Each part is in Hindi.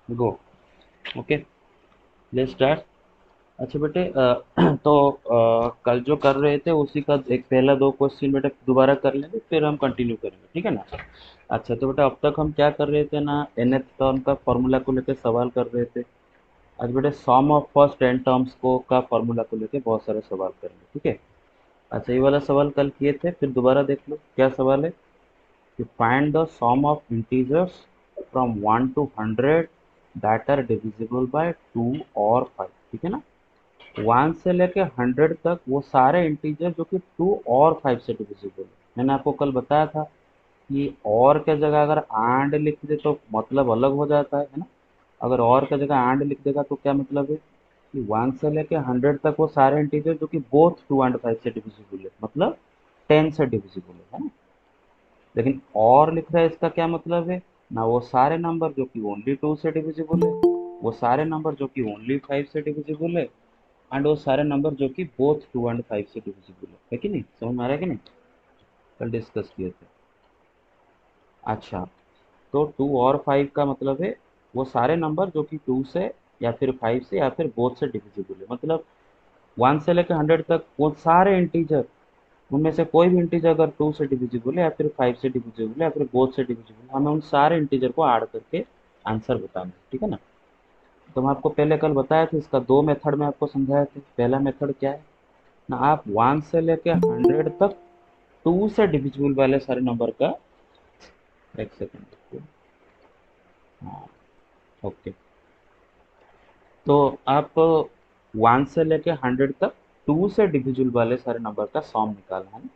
गो। Okay, let's start. अच्छा बेटे, तो कल जो कर रहे थे उसी का एक पहला दो क्वेश्चन बेटा दोबारा कर लेंगे, फिर हम कंटिन्यू करेंगे, ठीक है ना। अच्छा तो बेटा अब तक हम क्या कर रहे थे ना, nth टर्म का फॉर्मूला को लेकर सवाल कर रहे थे। आज बेटे सम ऑफ फर्स्ट n टर्म्स को का फॉर्मूला को लेकर बहुत सारे सवाल करेंगे, ठीक है। अच्छा ये वाला सवाल कल किए थे, फिर दोबारा देख लो क्या सवाल है कि find the sum of integers from 1 to 100 that are divisible by 2 और 5, ठीक है ना। 1 से लेके 100 तक वो सारे इंटीजर जो कि 2 और 5 से डिविजिबल है। मैंने आपको कल बताया था कि और के जगह अगर एंड लिख दे तो मतलब अलग हो जाता है ना। अगर और के जगह एंड लिख देगा तो क्या मतलब है कि 1 से लेके 100 तक वो सारे इंटीजर जो कि बोथ 2 एंड 5 से डिविजिबल है, मतलब 10 से डिविजिबल है ना। लेकिन और लिख रहा है इसका क्या मतलब है ना, वो सारे नंबर जो कि ओनली 2 से डिविजिबल है, वो सारे नंबर जो कि ओनली 5 से डिविजिबल है, एंड वो सारे नंबर जो कि बोथ 2 एंड 5 से डिविजिबल है कि नहीं। समझ में आ रहा है कि नहीं, कल डिस्कस किए थे। अच्छा, तो 2 और 5 का मतलब है वो सारे नंबर जो कि 2 से या फिर 5 से या फिर बोथ से डिविजिबल है, मतलब 1 से लेकर 100 तक वो सारे इंटीजर, उनमें से कोई भी इंटीजर अगर 2 से डिविजिबल है या फिर 5 से डिविजिबल है या फिर बोथ से डिविजिबल है, हमें उन सारे इंटीजर को ऐड करके आंसर बताना है, ठीक है ना। तो मैं आपको पहले कल बताया था, इसका दो मेथड में आपको समझाया था। पहला मेथड क्या है ना, आप 1 से लेके 100 तक 2 से डिविजिबल वाले सारे नंबर का, एक सेकेंड, हाँ, ओके। तो आप 1 से लेके 100 तक 2 से डिविजिबल वाले सारे नंबर का सॉम निकालना है।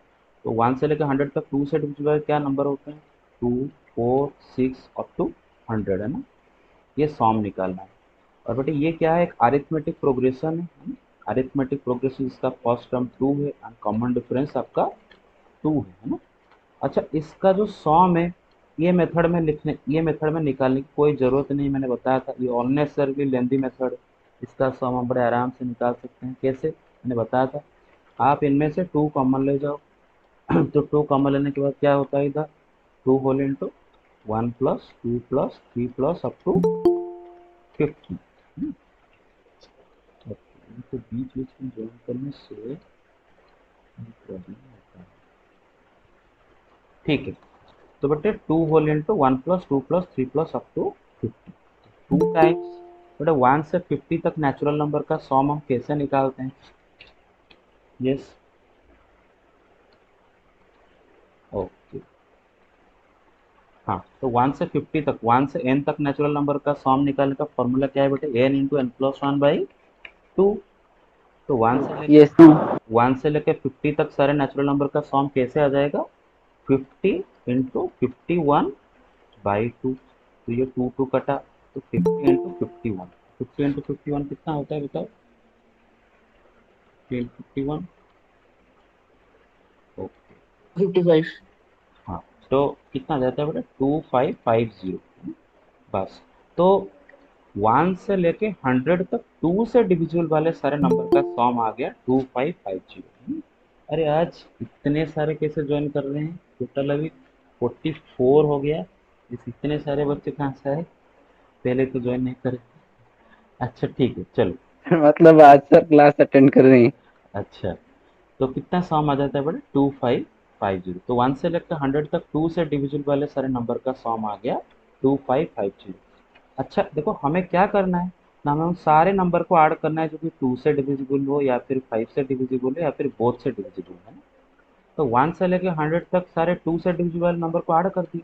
तो 1 से लेके 100 तक 2 से डिविजिबल वाले क्या नंबर होते हैं, 2, 4, 6 अप टू 100 है ना, ये सॉम निकालना है। और बेटे ये क्या है, एक अरिथमेटिक प्रोग्रेशन है। अरिथमेटिक प्रोग्रेशन, इसका फर्स्ट टर्म 2 है एंड कॉमन डिफरेंस आपका 2 है ना। अच्छा इसका जो सॉम है, ये मेथड में निकालने की कोई ज़रूरत नहीं, मैंने बताया था ये ऑलनेसरली लेंदी मेथड। इसका सॉम हम बड़े आराम से निकाल सकते हैं, कैसे मैंने बताया था। आप इनमें से 2 कॉमन ले जाओ। तो 2 कॉमन लेने के बाद क्या होता है इधर, 2 whole into 1 plus 2 plus 3 plus up to 50। तो बीच बीच में ज्वाइन करने से प्रॉब्लम होता है, ठीक है। तो बेटे 2 whole into 1 plus 2 plus 3 plus up to 50, 2 times. बेटा 1 से 50 तक नेचुरल नंबर का सॉम हम कैसे निकालते हैं, यस, ओके। हाँ तो 1 से 50 तक, 1 से n तक नेचुरल नंबर का सॉम निकालने का फॉर्मूला क्या है बेटे, n into n plus one by two. तो यस। 1 से लेके 50 तक सारे नेचुरल नंबर का सॉम कैसे आ जाएगा, 50 इंटू 51 बाई टू। तो ये टू टू कटा, तो 50 इंटू 51, 50 इंटू 51 कितना होता है बताओ, 51, ओके। 55। हाँ, तो कितना आ जाता है बेटा, 2550, बस। तो 1 से लेके 100 तक 2 से डिविजिबल वाले सारे नंबर का सॉम आ गया 2550। अरे आज इतने सारे कैसे ज्वाइन कर रहे हैं, टोटल अभी 44 हो गया। इस इतने सारे बच्चे कहाँ से आए, पहले तो ज्वाइन नहीं करे। अच्छा ठीक है चलो। मतलब आज सर क्लास अटेंड कर रहे हैं। अच्छा, तो कितना सॉम आ जाता है बेटा, 2550। तो 1 से लेकर 100 तक 2 से डिविजिबल वाले सारे नंबर का सॉम आ गया 2550। अच्छा देखो हमें क्या करना है ना, हमें उन सारे नंबर को ऐड करना है जो कि 2 से डिविजिबल हो या फिर 5 से डिविजिबल हो या फिर बोथ से डिविजिबल है ना। तो 1 से लेके 100 तक सारे 2 से डिविजिबल वाले नंबर को ऐड कर दिए।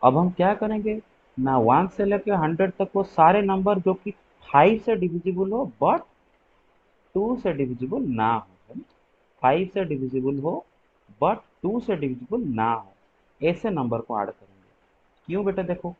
अब हम क्या करेंगे ना, 1 से लेके 100 तक वो सारे नंबर जो कि 5 से डिविजिबल हो बट 2 से डिविजिबल ना हो, है ना। 5 से डिविजिबल हो बट 2 से डिविजिबल ना हो, ऐसे नंबर को ऐड करेंगे। क्यों बेटा, देखो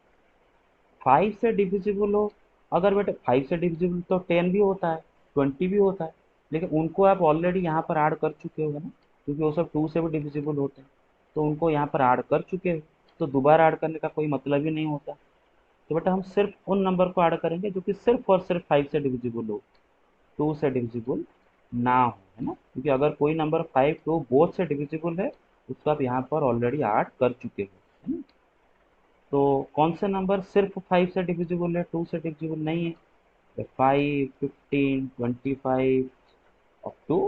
5 से डिविजिबल हो, अगर बेटा 5 से डिविजिबल तो 10 भी होता है, 20 भी होता है, लेकिन उनको आप ऑलरेडी यहाँ पर ऐड कर चुके हो, है ना, क्योंकि वो सब 2 से भी डिविजिबल होते हैं। तो उनको यहाँ पर ऐड कर चुके हो, तो दोबारा ऐड करने का कोई मतलब ही नहीं होता। तो बेटा हम सिर्फ उन नंबर को ऐड करेंगे जो कि सिर्फ और सिर्फ 5 से डिविजिबल हो, 2 से डिविजिबल ना हो, है ना, क्योंकि अगर कोई नंबर 5 तो बोथ से डिविजिबल है, उसको आप यहाँ पर ऑलरेडी ऐड कर चुके हो, है ना। तो कौन से नंबर सिर्फ 5 से डिविजिबल है, 2 से डिविजिबल नहीं है? 5, 15, 25 अप टू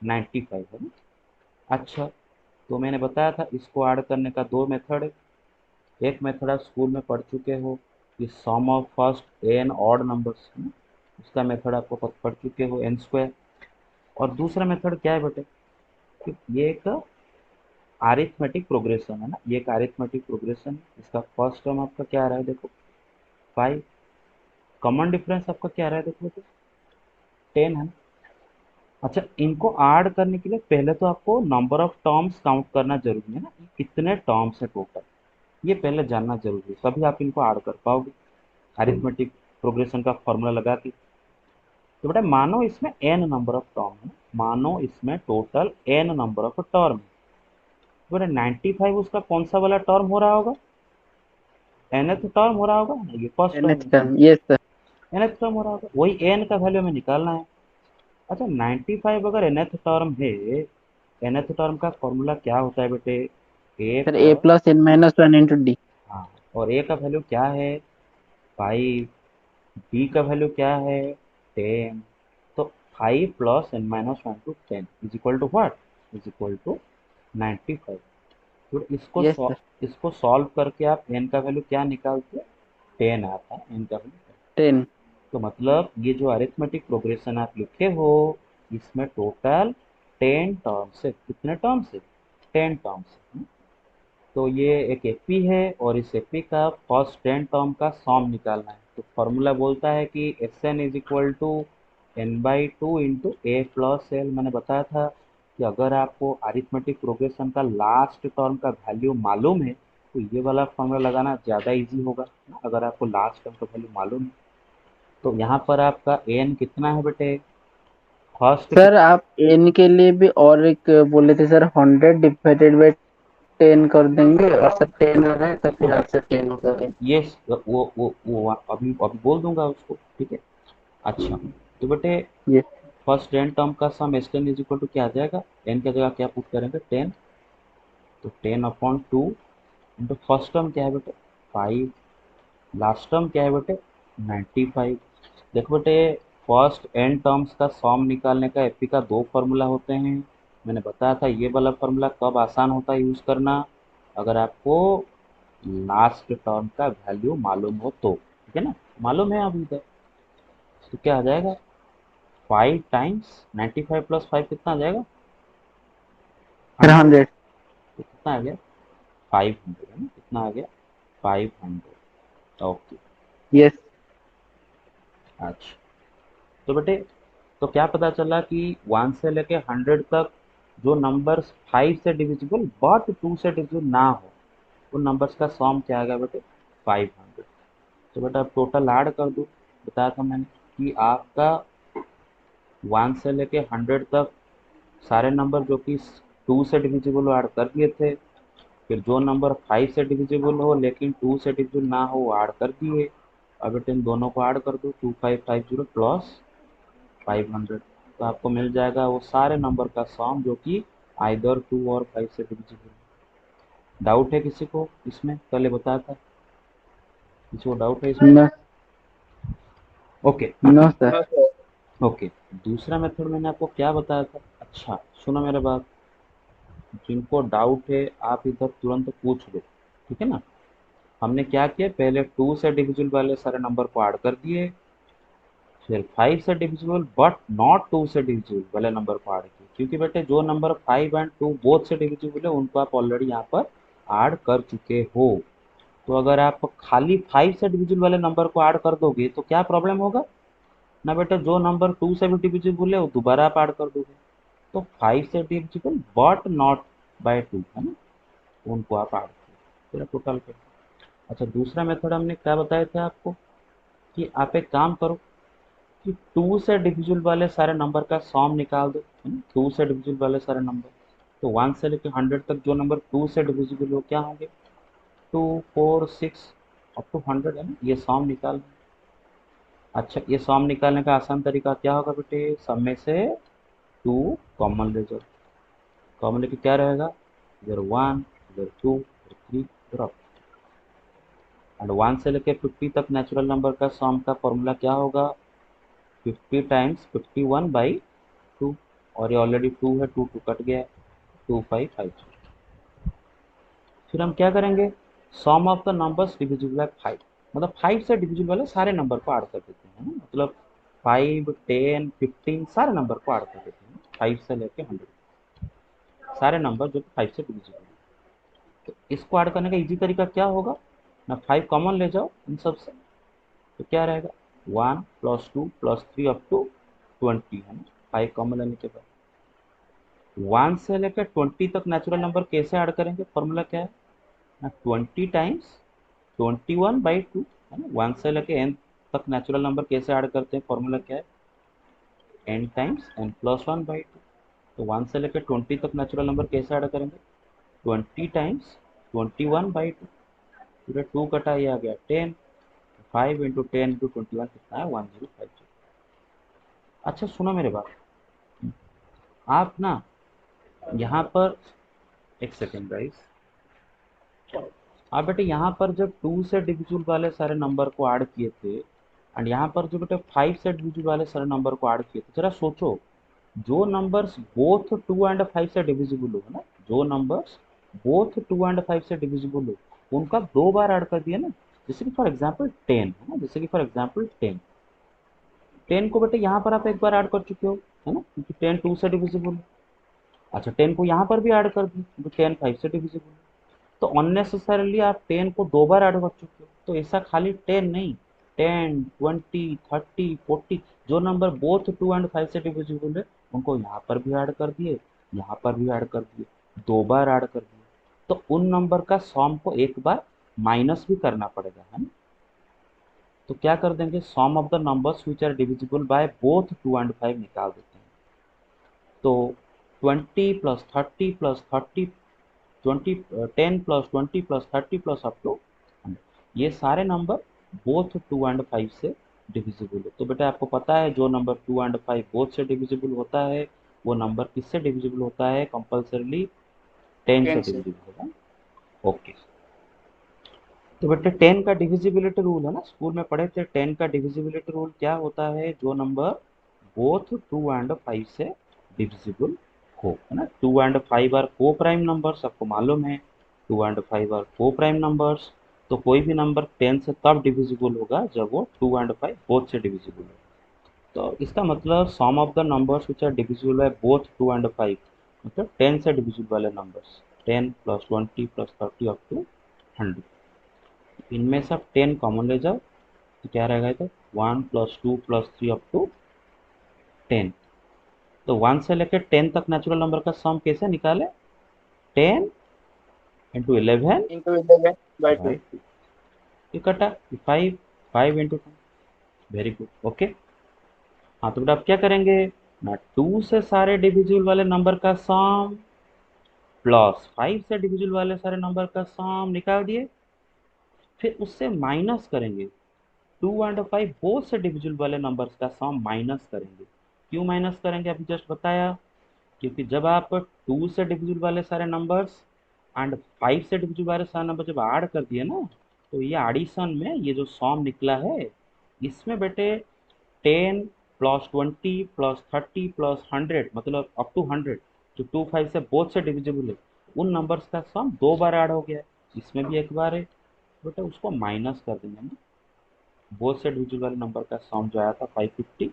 95 है ना। अच्छा, तो मैंने बताया था इसको ऐड करने का दो मेथड है। एक मेथड आप स्कूल में पढ़ चुके हो, कि sum of first n odd numbers, उसका मेथड आपको पढ़ चुके हो, एन स्क्वायर। और दूसरा मेथड क्या है बेटे, कि ये एक अरिथमेटिक प्रोग्रेशन है ना, ये एक अरिथमेटिक प्रोग्रेशन है। इसका फर्स्ट टर्म आपका क्या आ रहा है, देखो 5। कॉमन डिफरेंस आपका क्या आ रहा है, देखो बेटे 10 है ना। अच्छा, इनको ऐड करने के लिए पहले तो आपको नंबर ऑफ टर्म्स काउंट करना जरूरी है ना, कि कितने टर्म्स है टोटल, ये पहले जानना जरूरी है, तभी आप इनको ऐड कर पाओगे अरिथमेटिक प्रोग्रेशन का फॉर्मूला लगा के। तो बेटा मानो इसमें एन नंबर ऑफ टर्म है, मानो इसमें total n number of term है। तो बेटा 95 उसका कौन सा वाला टर्म हो रहा होगा, nth टर्म हो रहा होगा ना, ये फर्स्ट टर्म नेक्स्ट है, term, yes sir. nth term हो रहा होगा, वही n का वैल्यू हमें निकालना है। अच्छा, 95 अगर nth टर्म है, nth टर्म का फॉर्मूला क्या होता है बेटे, a sir a plus, plus n minus one into d. हाँ, और ए का वैल्यू क्या है 5, बी का वैल्यू क्या है 10। तो 5 plus n minus one to 10 is equal to what, is equal to 95। तो यस सर। इसको सॉल्व करके आप n का वैल्यू क्या निकालते हैं, 10 आता है n का वैल्यू। 10। तो मतलब ये जो अरिथमेटिक प्रोग्रेशन आप लिखे हो, इसमें टोटल 10 टर्म्स है। कितने टर्म्स है, 10 टर्म्स है। तो ये एक एपी है, और इस एपी का फर्स्ट 10 टर्म का सॉम निकालना है। तो फॉर्मूला बोलता है कि s n is equal to n/2 into a plus l. मैंने बताया था कि अगर आपको अरिथमेटिक प्रोग्रेशन का लास्ट टर्म का वैल्यू मालूम है, तो ये वाला फॉर्मूला लगाना ज़्यादा इजी होगा ना, अगर आपको लास्ट टर्म का वैल्यू मालूम है। तो यहाँ पर आपका एन कितना है बेटे, फर्स्ट सर आप एन के लिए भी और एक बोले थे सर, 100 डिवाइडेड बाई 10 कर देंगे, और सर 10 आ रहा है तो फिर आपसे 10 करें। ये वो अभी अभी बोल दूंगा उसको, ठीक है। अच्छा, तो बेटे ये फर्स्ट 10 टर्म का sum S ten is equal to क्या आ जाएगा, एन की जगह क्या पुट करेंगे 10। तो 10/2 इंटू फर्स्ट टर्म क्या है बेटे 5, लास्ट टर्म क्या है बेटे 95। देखो बेटे, फर्स्ट एन टर्म्स का सम निकालने का एपी का दो फार्मूला होते हैं। मैंने बताया था ये वाला फार्मूला कब आसान होता है यूज करना, अगर आपको लास्ट टर्म का वैल्यू मालूम हो तो, ठीक है ना। मालूम है अभी तक, तो क्या आ जाएगा 5 टाइम्स 95 प्लस 5 कितना आ जाएगा सर 100। 100। तो कितना आ गया 500 है ना, कितना आ गया 500। ओके। यस। अच्छा, तो बेटे, तो क्या पता चला कि 1 से लेके 100 तक जो नंबर्स 5 से डिविजिबल बट 2 से डिविजिबल ना हो, उन नंबर्स का सम क्या आएगा बेटे 500। तो बेटा अब टोटल ऐड कर दो, बताया था मैंने कि आपका 1 से लेके 100 तक सारे नंबर जो कि 2 से डिविजिबल हो ऐड कर दिए थे। फिर जो नंबर 5 से डिविजिबल हो लेकिन 2 से डिविजिबल ना हो वो ऐड कर दिए। अब बेटे इन दोनों को ऐड कर दो, 2550 प्लस 500। तो आपको मिल जाएगा वो सारे नंबर का सम जो कि आइदर 2 और 5 से डिविजिबल। डाउट है किसी को इसमें, पहले बताया था, किसी को डाउट है इसमें? No. Okay. No sir. Okay, दूसरा मेथड मैंने आपको क्या बताया था, अच्छा सुनो मेरे बात, जिनको डाउट है आप इधर तुरंत पूछ लो, ठीक है ना। हमने क्या किया, पहले 2 से डिविजिबल वाले सारे नंबर को ऐड कर दिए, फिर 5 से डिविजिबल बट नॉट 2 से डिविजिबल वाले नंबर को ऐड किए, क्योंकि बेटे जो नंबर 5 एंड 2 बोथ से डिविजिबल है उनको आप ऑलरेडी यहाँ पर ऐड कर चुके हो। तो अगर आप खाली 5 से डिविजिबल वाले नंबर को ऐड कर दोगे तो क्या प्रॉब्लम होगा ना बेटा, जो नंबर 2 से भी डिविजिबल है वो दोबारा आप ऐड कर दोगे। तो 5 से डिविजिबल बट नॉट बाय 2 है ना, उनको आप ऐड करो, फिर टोटल कर। अच्छा, दूसरा मेथड हमने क्या बताया था आपको, कि आप एक काम करो कि 2 से डिविजिबल वाले सारे नंबर का सम निकाल दो, है ना, 2 से डिविजिबल वाले सारे नंबर। तो 1 से लेकर 100 तक जो नंबर 2 से डिविजिबल हो क्या होंगे, 2, 4, 6 अप टू 100 है ना, ये सम निकाल। अच्छा, ये सम निकालने का आसान तरीका क्या होगा बेटे, सब में से 2 कॉमन ले जाओ। कॉमन लेके क्या रहेगा, इधर 1, इधर 2, इधर 3, इधर up। एंड 1 से लेके 50 तक नेचुरल नंबर का सम का फॉर्मूला क्या होगा, 50 टाइम्स 51/2, और ये ऑलरेडी 2 है, 2 कट गया, 2550। फिर हम क्या करेंगे, sum of the numbers divisible by 5, मतलब 5 से डिविजिबल वाले सारे नंबर को ऐड कर देते हैं, है ना, मतलब 5, 10, 15 सारे नंबर को ऐड कर देते हैं, 5 से लेके 100 सारे नंबर जो 5 से डिविजिबल है। तो इसको ऐड करने का इजी तरीका क्या होगा ना, 5 कॉमन ले जाओ इन सब से, तो क्या रहेगा 1 + 2 + 3 अप टू 20, है ना, 5 कॉमन लेने के बाद 1 से लेकर 20 तक नेचुरल नंबर कैसे ऐड करेंगे, फॉर्मूला क्या है ना, 20 टाइम्स 21/2, है ना, 1 से लेके n तक नेचुरल नंबर कैसे ऐड करते हैं, फॉर्मूला क्या है n टाइम्स n+1/2। तो 1 से लेकर 20 तक नेचुरल नंबर कैसे ऐड करेंगे, 20 टाइम्स 21/2, पूरे 2 कटा, ये आ गया 10, 5 इंटू 10 इंटू 21 कितना है 1050। अच्छा सुनो मेरे बात, आप ना यहाँ पर एक सेकेंड गाइस, आप बेटे यहाँ पर जब 2 से डिविजिबल वाले सारे नंबर को ऐड किए थे एंड यहाँ पर जो बेटे 5 से डिविजिबल वाले सारे नंबर को ऐड किए थे, जरा सोचो, जो नंबर्स बोथ 2 एंड 5 से डिविजिबल हो, है ना, जो नंबर्स बोथ 2 एंड 5 से डिविजिबल हो, उनका 2 बार ऐड कर दिया ना, जैसे कि फॉर एग्जांपल 10, है ना, जैसे कि फॉर एग्जांपल 10, 10 को बेटे यहाँ पर आप एक बार ऐड कर चुके हो, है ना, क्योंकि 10 2 से डिविजिबल है। अच्छा 10 को यहाँ पर भी ऐड कर दी, क्योंकि 10 5 से डिविजिबल है। तो अननेसेसरली आप 10 को 2 बार ऐड कर चुके हो, तो ऐसा खाली 10 नहीं, 10, 20, 30, 40 जो नंबर बोथ 2 एंड 5 से डिविजिबल है, उनको यहाँ पर भी ऐड कर दिए, यहाँ पर भी ऐड कर दिए, 2 बार ऐड कर दिए, तो उन नंबर का सम को एक बार माइनस भी करना पड़ेगा, है ना। तो क्या कर देंगे, sum of the numbers which are divisible by both 2 and 5 निकाल देते हैं। तो 20 + 30 + 30 20 10 + 20 + 30 + अप टू 100, ये सारे नंबर बोथ 2 एंड 5 से डिविजिबल है। तो बेटा आपको पता है जो नंबर 2 एंड 5 बोथ से डिविजिबल होता है, वो नंबर किससे डिविजिबल होता है, कंपल्सरीली 10 से 10 से। डिविजिबल होगा। ओके, तो बेटे 10 का डिविजिबिलिटी रूल है ना, स्कूल में पढ़े थे, 10 का डिविजिबिलिटी रूल क्या होता है, जो नंबर बोथ 2 एंड 5 से डिविजिबल हो, है ना, 2 एंड 5 आर को प्राइम नंबर्स, आपको मालूम है 2 एंड 5 आर को प्राइम नंबर्स। तो कोई भी नंबर 10 से तब डिविजिबल होगा जब वो 2 एंड 5 बोथ से डिविजिबल हो। तो इसका मतलब sum of the numbers which are divisible by both 2 and 5, मतलब 10 से डिविजिबल वाले नंबर्स, 10 + 20 + 30 अप टू 100, इनमें से आप 10 कॉमन ले जाओ, तो क्या रहेगा, तो 1 + 2 + 3 अप टू 10। तो 1 से लेकर 10 तक नेचुरल नंबर का सम कैसे निकाले, 10 इंटू 11 into 11/2। बाई 2, ये कटा 5, 5 इंटू 10, वेरी गुड, ओके। हाँ तो बेटा आप क्या करेंगे ना, 2 से सारे डिविजिबल वाले नंबर का सम प्लस 5 से डिविजिबल वाले सारे नंबर का सम निकाल दिए, फिर उससे माइनस करेंगे 2 एंड 5 बोथ से डिविजिबल वाले नंबर्स का सम माइनस करेंगे। क्यों माइनस करेंगे, अभी जस्ट बताया, क्योंकि जब आप 2 से डिविजिबल वाले सारे नंबर्स एंड 5 से डिविजिबल वाले सारे नंबर जब ऐड कर दिए ना, तो ये एडिशन में ये जो सम निकला है, इसमें बेटे 10 + 20 + 30 + 100, मतलब अप टू 100, जो 2 5 से बोथ से डिविजिबल है, उन नंबर्स का सम 2 बार ऐड हो गया है, इसमें भी एक बार है, बेटा उसको माइनस कर देंगे ना, बोथ से डिविजिबल वाले नंबर का सम जो आया था 550,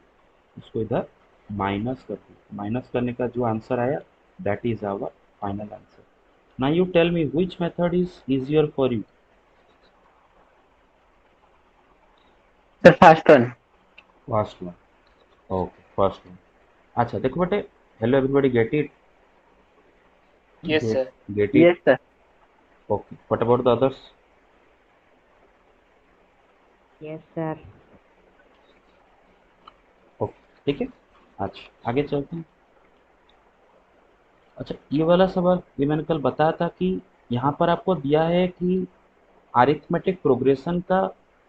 उसको इधर माइनस कर दिया, माइनस करने का जो आंसर आया, that is our final answer. Now you tell me which method is easier for you, sir first one. First one, okay first one. अच्छा देखो बेटे, hello everybody, get it, yes get sir. Get it, yes sir. Okay, what about the others, yes sir. Okay ठीक है। अच्छा आगे चलते हैं। अच्छा ये वाला सवाल, ये मैंने कल बताया था कि यहाँ पर आपको दिया है कि अरिथमेटिक प्रोग्रेशन का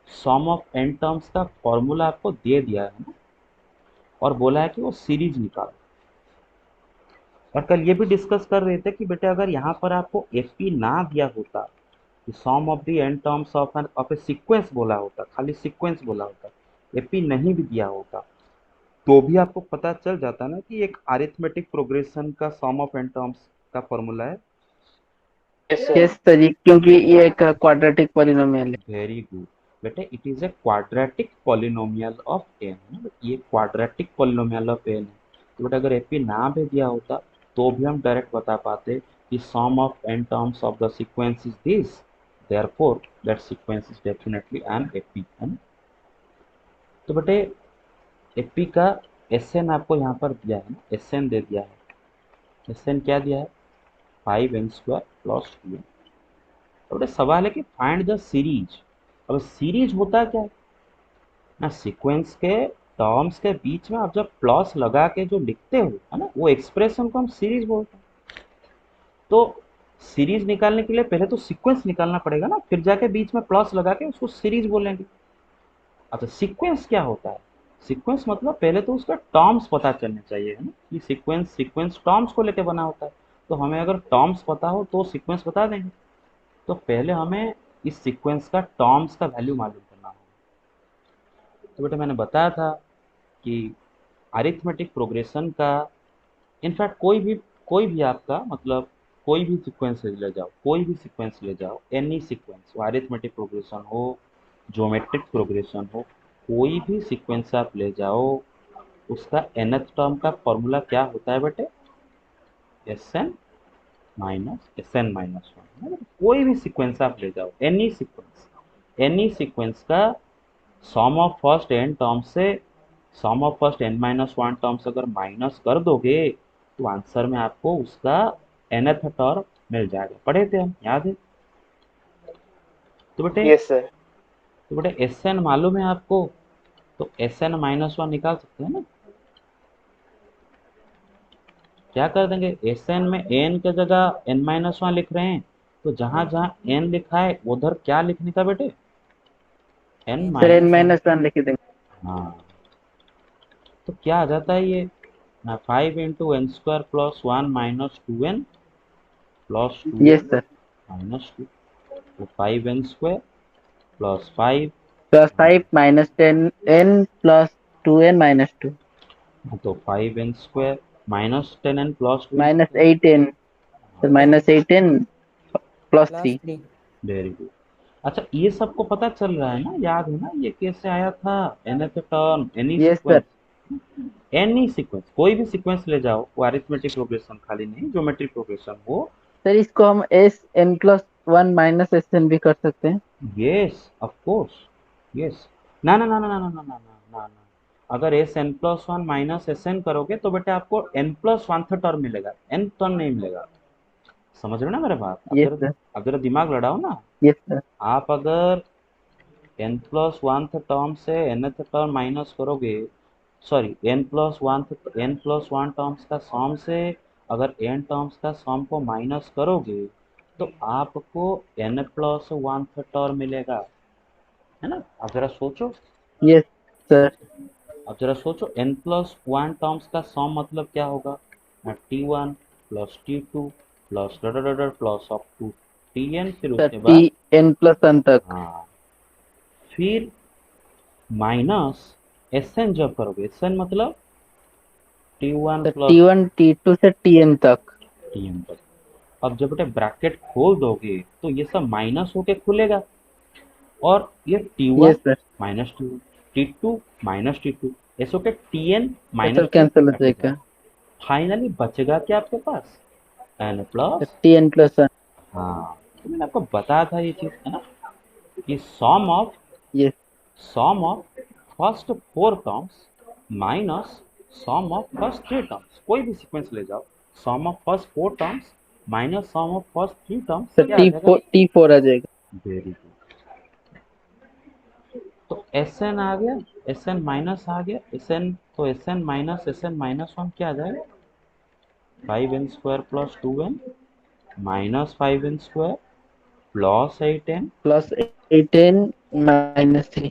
सम ऑफ एन टर्म्स का फॉर्मूला आपको दे दिया है ना, और बोला है कि वो सीरीज निकालो। और कल ये भी डिस्कस कर रहे थे कि बेटे अगर यहाँ पर आपको एफ पी ना दिया होता, sum of the n terms of a sequence बोला होता, खाली सीक्वेंस बोला होता, एपी नहीं भी दिया होता, तो भी आपको पता चल जाता ना कि एक अरिथमेटिक प्रोग्रेशन का सम ऑफ एन टर्म्स का फॉर्मूला है। यस सर, क्योंकि ये एक क्वाड्रेटिक पॉलिनोमियल है। वेरी गुड बेटे, it is a quadratic polynomial of n, ये क्वाड्रेटिक पॉलिनोमियल ऑफ एन है। तो बेटा अगर एपी ना भी दिया होता तो भी हम डायरेक्ट बता पाते कि sum of n terms of the sequence is this, therefore that sequence is definitely an AP है ना। तो बेटे एपी का एस एन आपको यहाँ पर दिया है ना, एस एन दे दिया है। एस एन क्या दिया है? 5n² plus 2n। तो बेटे सवाल है कि फाइंड द सीरीज। अब सीरीज होता क्या है ना, सीक्वेंस के टर्म्स के बीच में आप जब प्लस लगा के जो लिखते हो है ना, वो एक्सप्रेशन को हम सीरीज बोलते हैं। तो सीरीज निकालने के लिए पहले तो सीक्वेंस निकालना पड़ेगा ना, फिर जाके बीच में प्लस लगा के उसको सीरीज बोलेंगे। अच्छा सीक्वेंस क्या होता है? सीक्वेंस मतलब पहले तो उसका टर्म्स पता चलने चाहिए है ना, कि सीक्वेंस सीक्वेंस टर्म्स को लेके बना होता है। तो हमें अगर टर्म्स पता हो तो सीक्वेंस बता देंगे। तो पहले हमें इस सीक्वेंस का टर्म्स का वैल्यू मालूम करना होगा। तो बेटा मैंने बताया था कि अरिथमेटिक प्रोग्रेशन का, इनफैक्ट कोई भी आपका मतलब कोई भी सीक्वेंस ले जाओ, कोई भी सीक्वेंस ले जाओ, एनी सीक्वेंस, वो अरिथमेटिक प्रोग्रेशन हो, ज्योमेट्रिक प्रोग्रेशन हो, कोई भी सीक्वेंस आप ले जाओ, उसका nth टर्म का फॉर्मूला क्या होता है बेटे? S n minus S n minus one. कोई भी सीक्वेंस आप ले जाओ, एनी सीक्वेंस का sum of first n term से sum of first n minus one terms अगर माइनस कर दोगे तो आंसर में आपको उसका nth टर्म मिल जाएगा। पढ़े थे हम, याद है? तो बेटे यस सर। एस एन मालूम है आपको, तो एस एन माइनस वन निकाल सकते हैं ना। क्या कर देंगे, एस एन में एन की जगह एन माइनस वन लिख रहे हैं, तो जहां जहां एन लिखा है उधर क्या लिखने का बेटे? N sir n minus one. Minus one लिख देंगे। हाँ, तो क्या आ जाता है ये ना, 5 × n² plus 1 - 2n plus 2n yes sir. Minus 2। तो 5n² plus 5, plus 5 minus 10 n plus 2n - 2 तो 5n² -10n plus 2n minus कितना? 8n। Sir -8n plus 3। Very good. अच्छा ये सबको पता चल रहा है ना, याद है ना ये कैसे आया था? nth term, yes sir. Any sequence, कोई भी सीक्वेंस ले जाओ, वो अरिथमेटिक प्रोग्रेशन खाली नहीं, ज्योमेट्रिक प्रोग्रेशन हो। सर इसको हम s n plus one minus S n भी कर सकते हैं। Yes of course, yes. ना ना ना ना ना ना ना ना ना ना ना। अगर s n plus one minus S n करोगे तो बेटा आपको एन प्लस वन टर्म मिलेगा, एन टर्म नहीं मिलेगा। समझ रहे हो ना मेरे बात? Yes sir. अब जरा दिमाग लड़ाओ ना। Yes sir. आप अगर एन प्लस वन टर्म से nth टर्म माइनस करोगे, sorry n plus one terms का सम से अगर एन टर्म्स का सम को माइनस करोगे तो आपको n प्लस वन टर्म मिलेगा, है ना? आप जरा सोचो, yes sir. N plus one terms का सम मतलब क्या होगा? T1 plus T2 plus plus up to Tn, फिर सर उसके टी बाद एन प्लस वन तक। हाँ, फिर माइनस एस एन जब करोगे, एस एन मतलब T1 sir plus T1 T2 से Tn तक। Tn तक। अब जब बेटे ब्रैकेट खोल दोगे तो ये सब माइनस होके खुलेगा, और ये T1 yes sir. Minus T1, T2 minus T2, ऐसे होके Tn ये सब माइनस Tn कैंसिल हो कटेगा। जाएगा। फाइनली बचेगा क्या आपके पास? n sir plus, Tn plus one. हाँ, तो मैंने आपको बताया था ये चीज है ना, कि yes. Sum of first four terms minus sum of first three terms, कोई भी सीक्वेंस ले जाओ, sum of first four terms minus sum of first three terms sir क्या आ जाएगा? T4 आ जाएगा। Very good. तो एस एन आ गया, एस एन माइनस आ गया, एस एन, तो एस एन माइनस वन क्या आ जाएगा? 5n² plus 2n minus 5n² plus 8n। Plus 8n -3।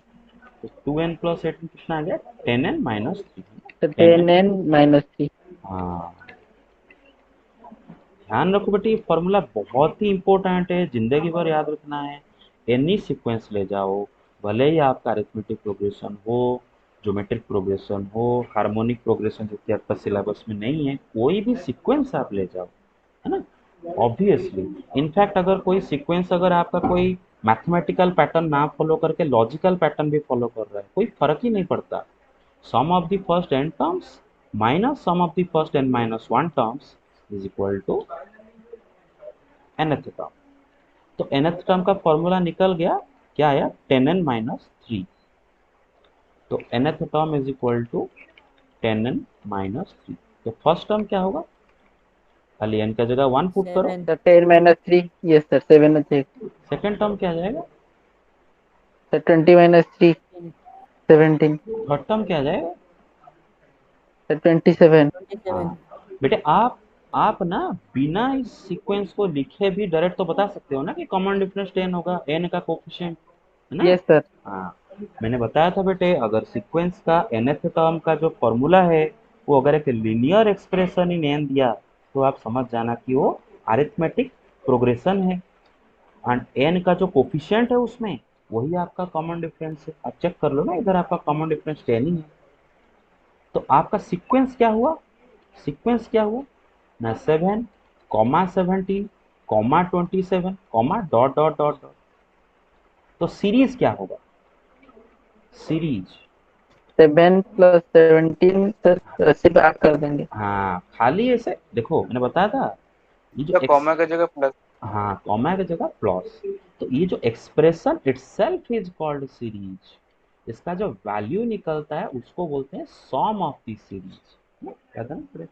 तो 2n प्लस 8n कितना आ गया? 10n minus 3। Sir 10n, 10n -3। हाँ, ध्यान रखो बेटे, ये फॉर्मूला बहुत ही इंपॉर्टेंट है, जिंदगी भर याद रखना है। एनी सीक्वेंस ले जाओ, भले ही आपका अरिथमेटिक प्रोग्रेशन हो, ज्योमेट्रिक प्रोग्रेशन हो, हार्मोनिक प्रोग्रेशन जो कि आपका सिलेबस में नहीं है, कोई भी सीक्वेंस आप ले जाओ, है ना, ऑब्वियसली। इनफैक्ट अगर कोई सीक्वेंस, अगर आपका कोई मैथमेटिकल पैटर्न ना फॉलो करके लॉजिकल पैटर्न भी फॉलो कर रहा है, कोई फर्क ही नहीं पड़ता। Sum of the first n terms minus sum of the first n minus 1 terms is equal to nth term. तो nth टर्म का फॉर्मूला निकल गया, क्या आया, 10n माइनस 3। तो nth term is equal to 10n minus 3। तो फर्स्ट टर्म क्या होगा, खाली n का जगह 1 पुट करो। सर 10 - 3, यस सर 7 हो जाएगा। सेकंड टर्म क्या आ जाएगा, सर 20 - 3, 17। थर्ड टर्म क्या आ जाएगा। सर 27। हाँ बेटे, आप ना बिना इस सीक्वेंस को लिखे भी डायरेक्ट तो बता सकते हो ना कि कॉमन डिफरेंस 10 होगा, n का कोफिशिएंट, है ना। Yes sir. हाँ, मैंने बताया था बेटे, अगर सीक्वेंस का nth टर्म का जो फॉर्मूला है वो अगर एक लीनियर एक्सप्रेशन इन n दिया, तो आप समझ जाना कि वो अरिथमेटिक प्रोग्रेशन है, एंड n का जो कोफिशिएंट है उसमें वही आपका कॉमन डिफरेंस है। आप चेक कर लो ना, इधर आपका कॉमन डिफरेंस 10 ही है। तो आपका सीक्वेंस क्या हुआ, सीक्वेंस क्या हुआ ना, 7, 17, 27, डॉट डॉट डॉट डॉट। तो सीरीज क्या होगा, सीरीज, 7 + 17 सर सिर्फ आप कर देंगे। हाँ खाली ऐसे देखो, मैंने बताया था, ये जो या एक्स, कॉमा का जगह प्लस। हाँ कॉमा की जगह प्लस। तो ये जो expression itself is called series, इसका जो वैल्यू निकलता है उसको बोलते हैं सम ऑफ द सीरीज। याद है ना पूरे?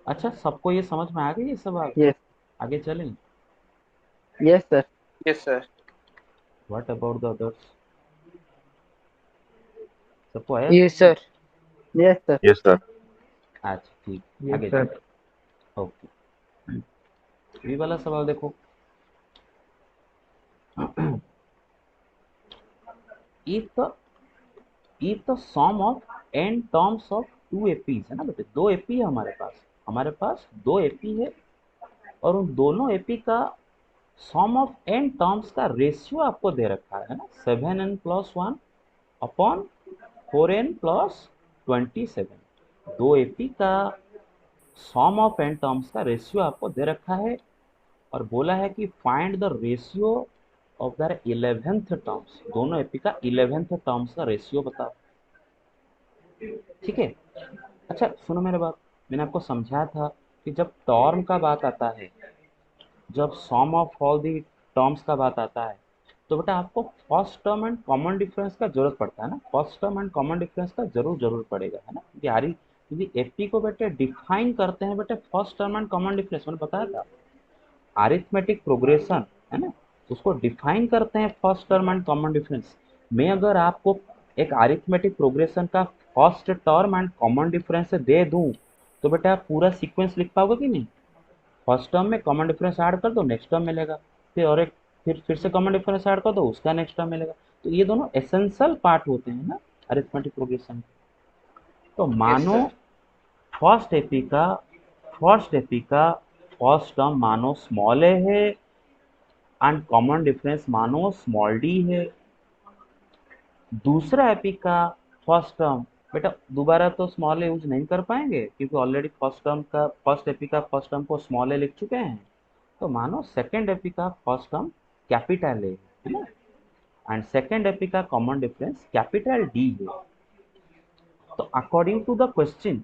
अच्छा, सबको ये समझ में आ गई ये सब, यस। आगे चलें। Yes sir. Yes sir. What about the others, सबको आया यस समझ? Sir. Yes sir. Yes sir. अच्छा ठीक, यस आगे सर। चलो। ओके, ये वाला सवाल देखो। if the if the sum of n terms of two APs, है ना बेटे, दो एपी है हमारे पास, दो एपी है, और उन दोनों एपी का सम ऑफ n टर्म्स का रेशियो आपको दे रखा है ना, 7n+1 अपॉन 4n+27। दो एपी का सम ऑफ n टर्म्स का रेशियो आपको दे रखा है, और बोला है कि find the ratio of the 11th terms, दोनों एपी का 11th टर्म्स का रेशियो बताओ। ठीक है, अच्छा सुनो मेरे बात, मैंने आपको समझाया था कि जब टर्म का बात आता है, जब सम ऑफ ऑल दी टर्म्स का बात आता है, तो बेटा आपको first term and common difference का जरूरत पड़ता है ना, first term and common difference का जरूर पड़ेगा, है ना, क्योंकि एपी को बेटे डिफाइन करते हैं बेटे first term and common difference, मैंने बताया था। अरिथमेटिक प्रोग्रेशन, है ना, उसको डिफाइन करते हैं first term and common difference. मैं अगर आपको एक अरिथमेटिक प्रोग्रेशन का first term and common difference दे दूं, तो बेटा आप पूरा सीक्वेंस लिख पाओगे कि नहीं। फर्स्ट टर्म में कॉमन डिफरेंस ऐड कर दो, नेक्स्ट टर्म मिलेगा, फिर और एक, फिर से कॉमन डिफरेंस ऐड कर दो, उसका नेक्स्ट टर्म मिलेगा। तो ये दोनों एसेंशियल पार्ट होते हैं ना अरिथमेटिक प्रोग्रेशन। तो यस मानो सर। फर्स्ट एपी का फर्स्ट टर्म मानो स्मॉल ए है, एंड कॉमन डिफरेंस मानो स्मॉल डी है। दूसरा एपी का फर्स्ट टर्म, बेटा दोबारा तो स्मॉल ए यूज नहीं कर पाएंगे, क्योंकि ऑलरेडी फर्स्ट एपी का फर्स्ट टर्म को स्मॉल ए लिख चुके हैं। तो मानो सेकेंड एपी का फर्स्ट टर्म कैपिटल ए है ना, एंड सेकेंड एपी का कॉमन डिफरेंस कैपिटल डी है। तो अकॉर्डिंग टू द क्वेश्चन,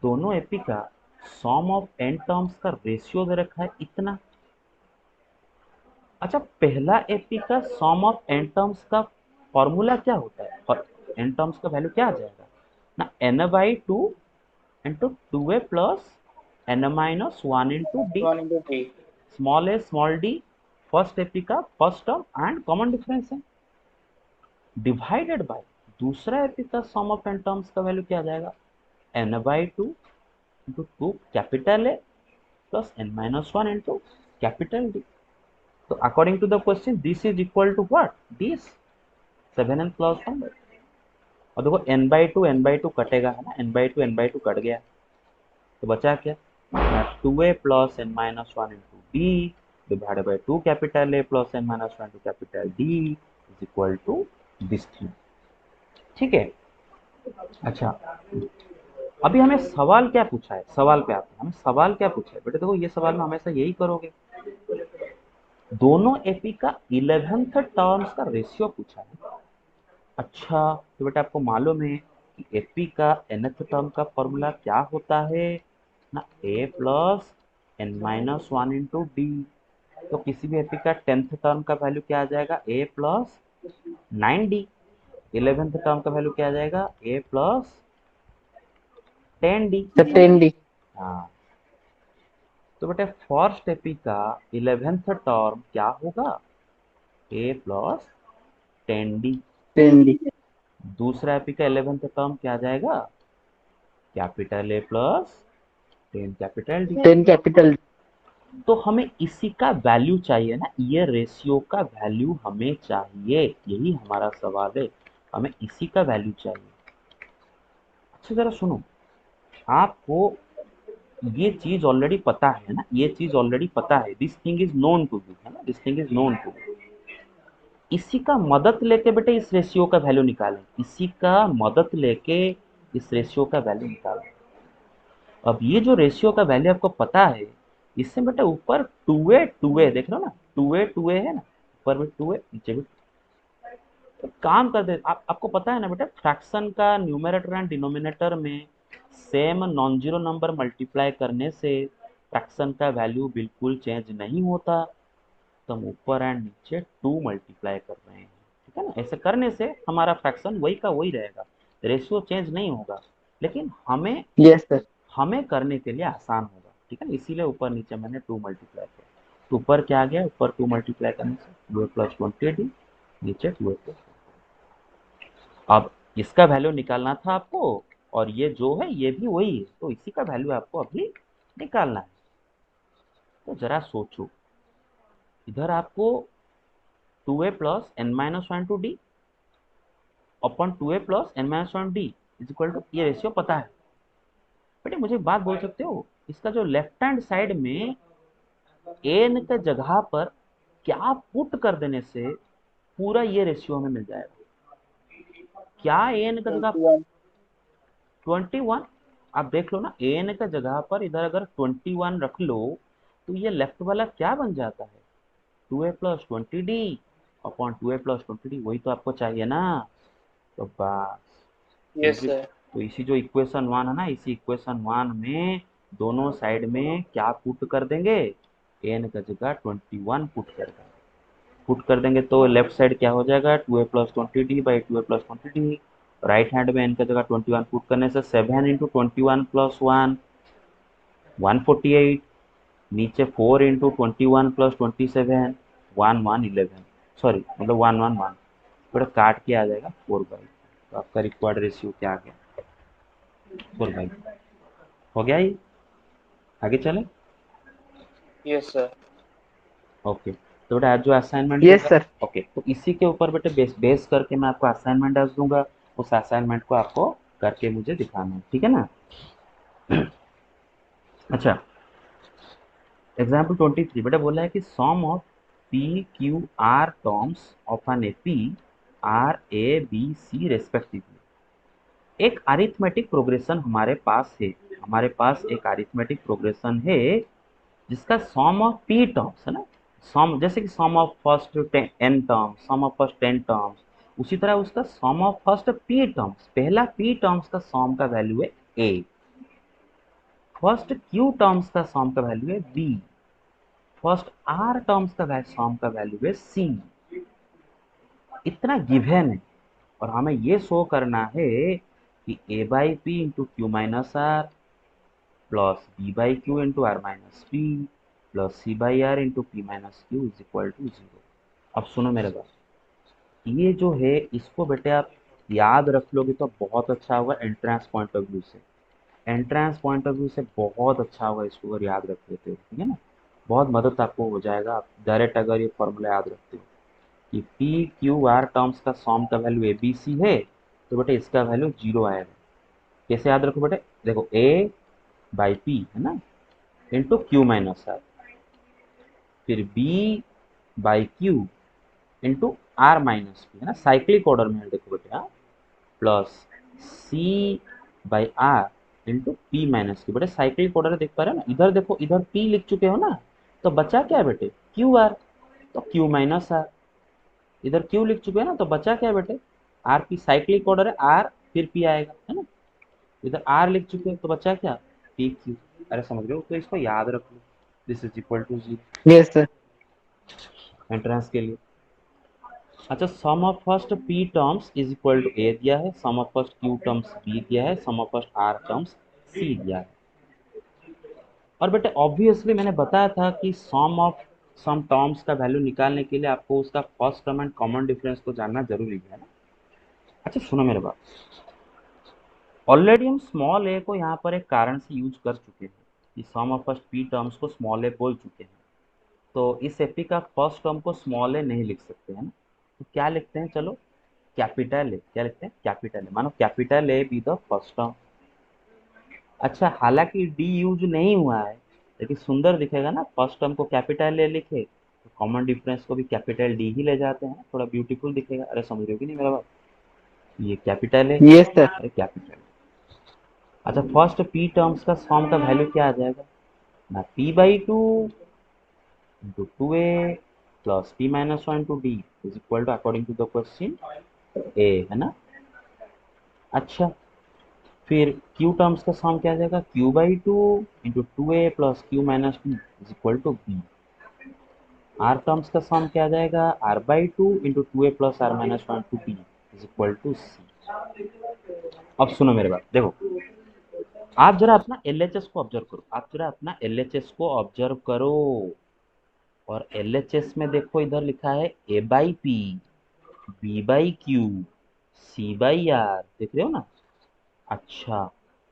दोनों एपी का सम ऑफ एन टर्म्स का रेशियो दे रखा है इतना। अच्छा, पहला एपी का सम ऑफ एन टर्म्स का फॉर्मूला क्या होता है, और एन टर्म्स का वैल्यू क्या आ जाएगा ना, n/2 into 2a plus n-1 into d, 1 × 3। Small a small d, first AP का first term and common difference है, डिवाइडेड बाय दूसरा एपी का सम ऑफ एन टर्म्स का वैल्यू क्या आ जाएगा, n/2 into 2 capital a plus n-1 into capital d. तो according to the question this is equal to what, this 7n+1। और देखो n/2 कटेगा, है ना, n/2 कट गया, तो बचा क्या, 2a plus n minus 1 into d divided by 2 capital A plus n minus 1 into capital D is equal to this thing। ठीक है। अच्छा, अभी हमें सवाल क्या पूछा है, सवाल पे आते हैं। हमें सवाल क्या पूछा है बेटे, देखो ये सवाल में हमेशा यही करोगे, दोनों एपी का 11th टर्म्स का रेशियो पूछा है। अच्छा, तो बेटा आपको मालूम है कि एपी का nth टर्म का फॉर्मूला क्या होता है ना, a plus n minus one into d. तो किसी भी एपी का 10th टर्म का वैल्यू क्या आ जाएगा, a plus 9d। 11th term का वैल्यू क्या आ जाएगा, a plus 10d। Sir 10D। हाँ, तो बेटे फर्स्ट एपी का 11th टर्म क्या होगा, a प्लस 10d। 10D। दूसरा एपी का 11th टर्म क्या आ जाएगा, capital a plus 10 capital D. 10 capital. तो हमें इसी का वैल्यू चाहिए ना, ये रेशियो का वैल्यू हमें चाहिए, यही हमारा सवाल है, हमें इसी का वैल्यू चाहिए। अच्छा जरा सुनो, आपको ये चीज ऑलरेडी पता है ना, ये चीज ऑलरेडी पता है, this thing is known to you, है ना, this thing is known to. इसी का मदद लेके बेटे इस रेशियो का वैल्यू निकालें, इसी का मदद लेके इस रेशियो का वैल्यू निकालें। अब ये जो रेशियो का वैल्यू आपको पता है, इससे बेटा ऊपर टू ए देख रहे हो ना, टू ए है ना, ऊपर भी टू ए नीचे भी। तो काम कर दे, आपको पता है ना बेटा, फ्रैक्शन का न्यूमरेटर एंड डिनोमिनेटर में same non zero number multiply करने से फ्रैक्शन का वैल्यू बिल्कुल चेंज नहीं होता। तो हम ऊपर एंड नीचे टू मल्टीप्लाई कर रहे हैं, ठीक है ना। ऐसे करने से हमारा फ्रैक्शन वही का वही रहेगा, रेशियो चेंज नहीं होगा, लेकिन हमें यस सर। हमें करने के लिए आसान होगा, ठीक है ना, इसीलिए ऊपर नीचे मैंने टू मल्टीप्लाई किया। तो ऊपर क्या आ गया, ऊपर टू मल्टीप्लाई करने से टू ए प्लस 20d, नीचे टू ए प्लस। अब इसका वैल्यू निकालना था आपको, और ये जो है ये भी वही है, तो इसी का वैल्यू आपको अभी निकालना है। तो जरा सोचो, इधर आपको two a plus n minus one two d upon two a plus n minus one d is equal to, ये रेशियो पता है। बेटे मुझे एक बात बोल सकते हो, इसका जो लेफ्ट हैंड साइड में एन के जगह पर क्या पुट कर देने से पूरा ये रेशियो हमें मिल जाएगा, क्या एन का जगह 21। 21। आप देख लो ना, एन का जगह पर इधर अगर 21 रख लो तो ये लेफ्ट वाला क्या बन जाता है, two a plus 20d upon two a plus 20d, वही तो आपको चाहिए ना। तो बस, यस सर। तो इसी जो इक्वेशन वन है ना, इसी इक्वेशन वन में दोनों साइड में क्या पुट कर देंगे, एन का जगह 21 पुट कर देंगे तो लेफ्ट साइड क्या हो जाएगा, two a plus 20d by two a plus 20d। Right hand में एन का जगह 21 पुट करने से 7 इंटू 21 प्लस 1 148, नीचे 4 इंटू 21 प्लस 27 1 1 11, सॉरी मतलब 1 1 1, थोड़ा काट के आ जाएगा 4/, तो आपका रिक्वायर्ड रेशियो क्या आ गया, 4/। हो गया ये, आगे चले। Yes sir. ओके, तो बेटा आज जो असाइनमेंट यस सर। ओके, तो इसी के ऊपर बेटे बेस करके मैं आपको असाइनमेंट आज दूंगा, उस असाइनमेंट को आपको करके मुझे दिखाना है, ठीक है ना। अच्छा, एग्जाम्पल 23 बेटा बोला है कि sum of p q r terms of an AP are a b c respectively. एक अरिथमेटिक प्रोग्रेशन हमारे पास है, हमारे पास एक अरिथमेटिक प्रोग्रेशन है जिसका सम ऑफ पी टर्म्स है ना, सम जैसे कि sum of first n terms, sum of first 10 terms, उसी तरह उसका sum of first p terms, पहला पी टर्म्स का सम का वैल्यू है ए, फर्स्ट क्यू टर्म्स का सम का वैल्यू है बी, फर्स्ट आर टर्म्स का सम का वैल्यू है सी। इतना गिवन है, और हमें ये शो करना है कि a by p into q minus r plus b by q into r minus p plus c by r into p minus q is equal to 0। अब सुनो मेरे बात, ये जो है इसको बेटे आप याद रख लोगे तो बहुत अच्छा होगा, एंट्रेंस पॉइंट ऑफ व्यू से, एंट्रेंस पॉइंट ऑफ व्यू से बहुत अच्छा होगा इसको अगर याद रख लेते हो, ठीक है ना, बहुत मदद आपको हो जाएगा, आप डायरेक्ट अगर ये फॉर्मूला याद रखते हो कि पी क्यू आर टर्म्स का सम का वैल्यू ए बी सी है, तो बेटे इसका वैल्यू 0 आएगा। कैसे याद रखो बेटे, देखो ए बाई पी है ना, इंटू क्यू माइनस आर, फिर b by q into r minus p, है ना, साइक्लिक ऑर्डर में है, देखो बेटे, हाँ, plus c by r into p minus q. बेटे साइक्लिक ऑर्डर देख पा रहे हो ना, इधर देखो, इधर पी लिख चुके हो ना, तो बचा क्या है बेटे, क्यू आर, तो क्यू माइनस आर, इधर क्यू लिख चुके हैं ना, तो बचा क्या है बेटे, आर पी, साइक्लिक ऑर्डर है, आर फिर पी आएगा, है ना, इधर आर लिख चुके हैं तो बचा क्या, पी क्यू। अरे समझ रहे हो, तो इसको याद रख लो, दिस इज इक्वल टू जी, यस सर। एंट्रेंस के लिए। अच्छा, sum of first p terms is equal to a दिया है, sum of first q terms b दिया है, sum of first r terms c दिया है। और बेटे ऑब्वियसली मैंने बताया था कि सम टर्म्स का वैल्यू निकालने के लिए आपको उसका first term and common difference को जानना जरूरी है ना। अच्छा सुनो मेरे बात, ऑलरेडी हम स्मॉल ए को यहाँ पर एक कारण से यूज कर चुके हैं कि sum of first p terms को स्मॉल ए बोल चुके हैं, तो इस एपी का फर्स्ट टर्म को स्मॉल ए नहीं लिख सकते हैं ना, तो क्या लिखते हैं, चलो कैपिटल ए, क्या लिखते हैं, कैपिटल ए, मानो capital A be the first term. अच्छा हालांकि डी यूज नहीं हुआ है, लेकिन सुंदर दिखेगा ना, फर्स्ट टर्म को कैपिटल ए लिखे तो कॉमन डिफरेंस को भी कैपिटल डी ही ले जाते हैं, थोड़ा ब्यूटीफुल दिखेगा। अरे समझ रहे हो कि नहीं मेरा बात, ये कैपिटल है, यस सर। अरे कैपिटल। अच्छा फर्स्ट पी टर्म्स का सम का वैल्यू क्या आ जाएगा ना, p by two into two a plus p minus one two d is equal to according to the question a, है ना। अच्छा फिर क्यू टर्म्स का सम क्या आ जाएगा, q by two into two a plus q minus b is equal to b. R terms का सम क्या आ जाएगा, r by two into two a plus r minus one two b is equal to c. अब सुनो मेरे बात, देखो आप जरा अपना एलएचएस को ऑब्जर्व करो, आप जरा अपना एलएचएस को ऑब्जर्व करो, और एलएचएस में देखो इधर लिखा है a by p, b by q, c by r, देख रहे हो ना। अच्छा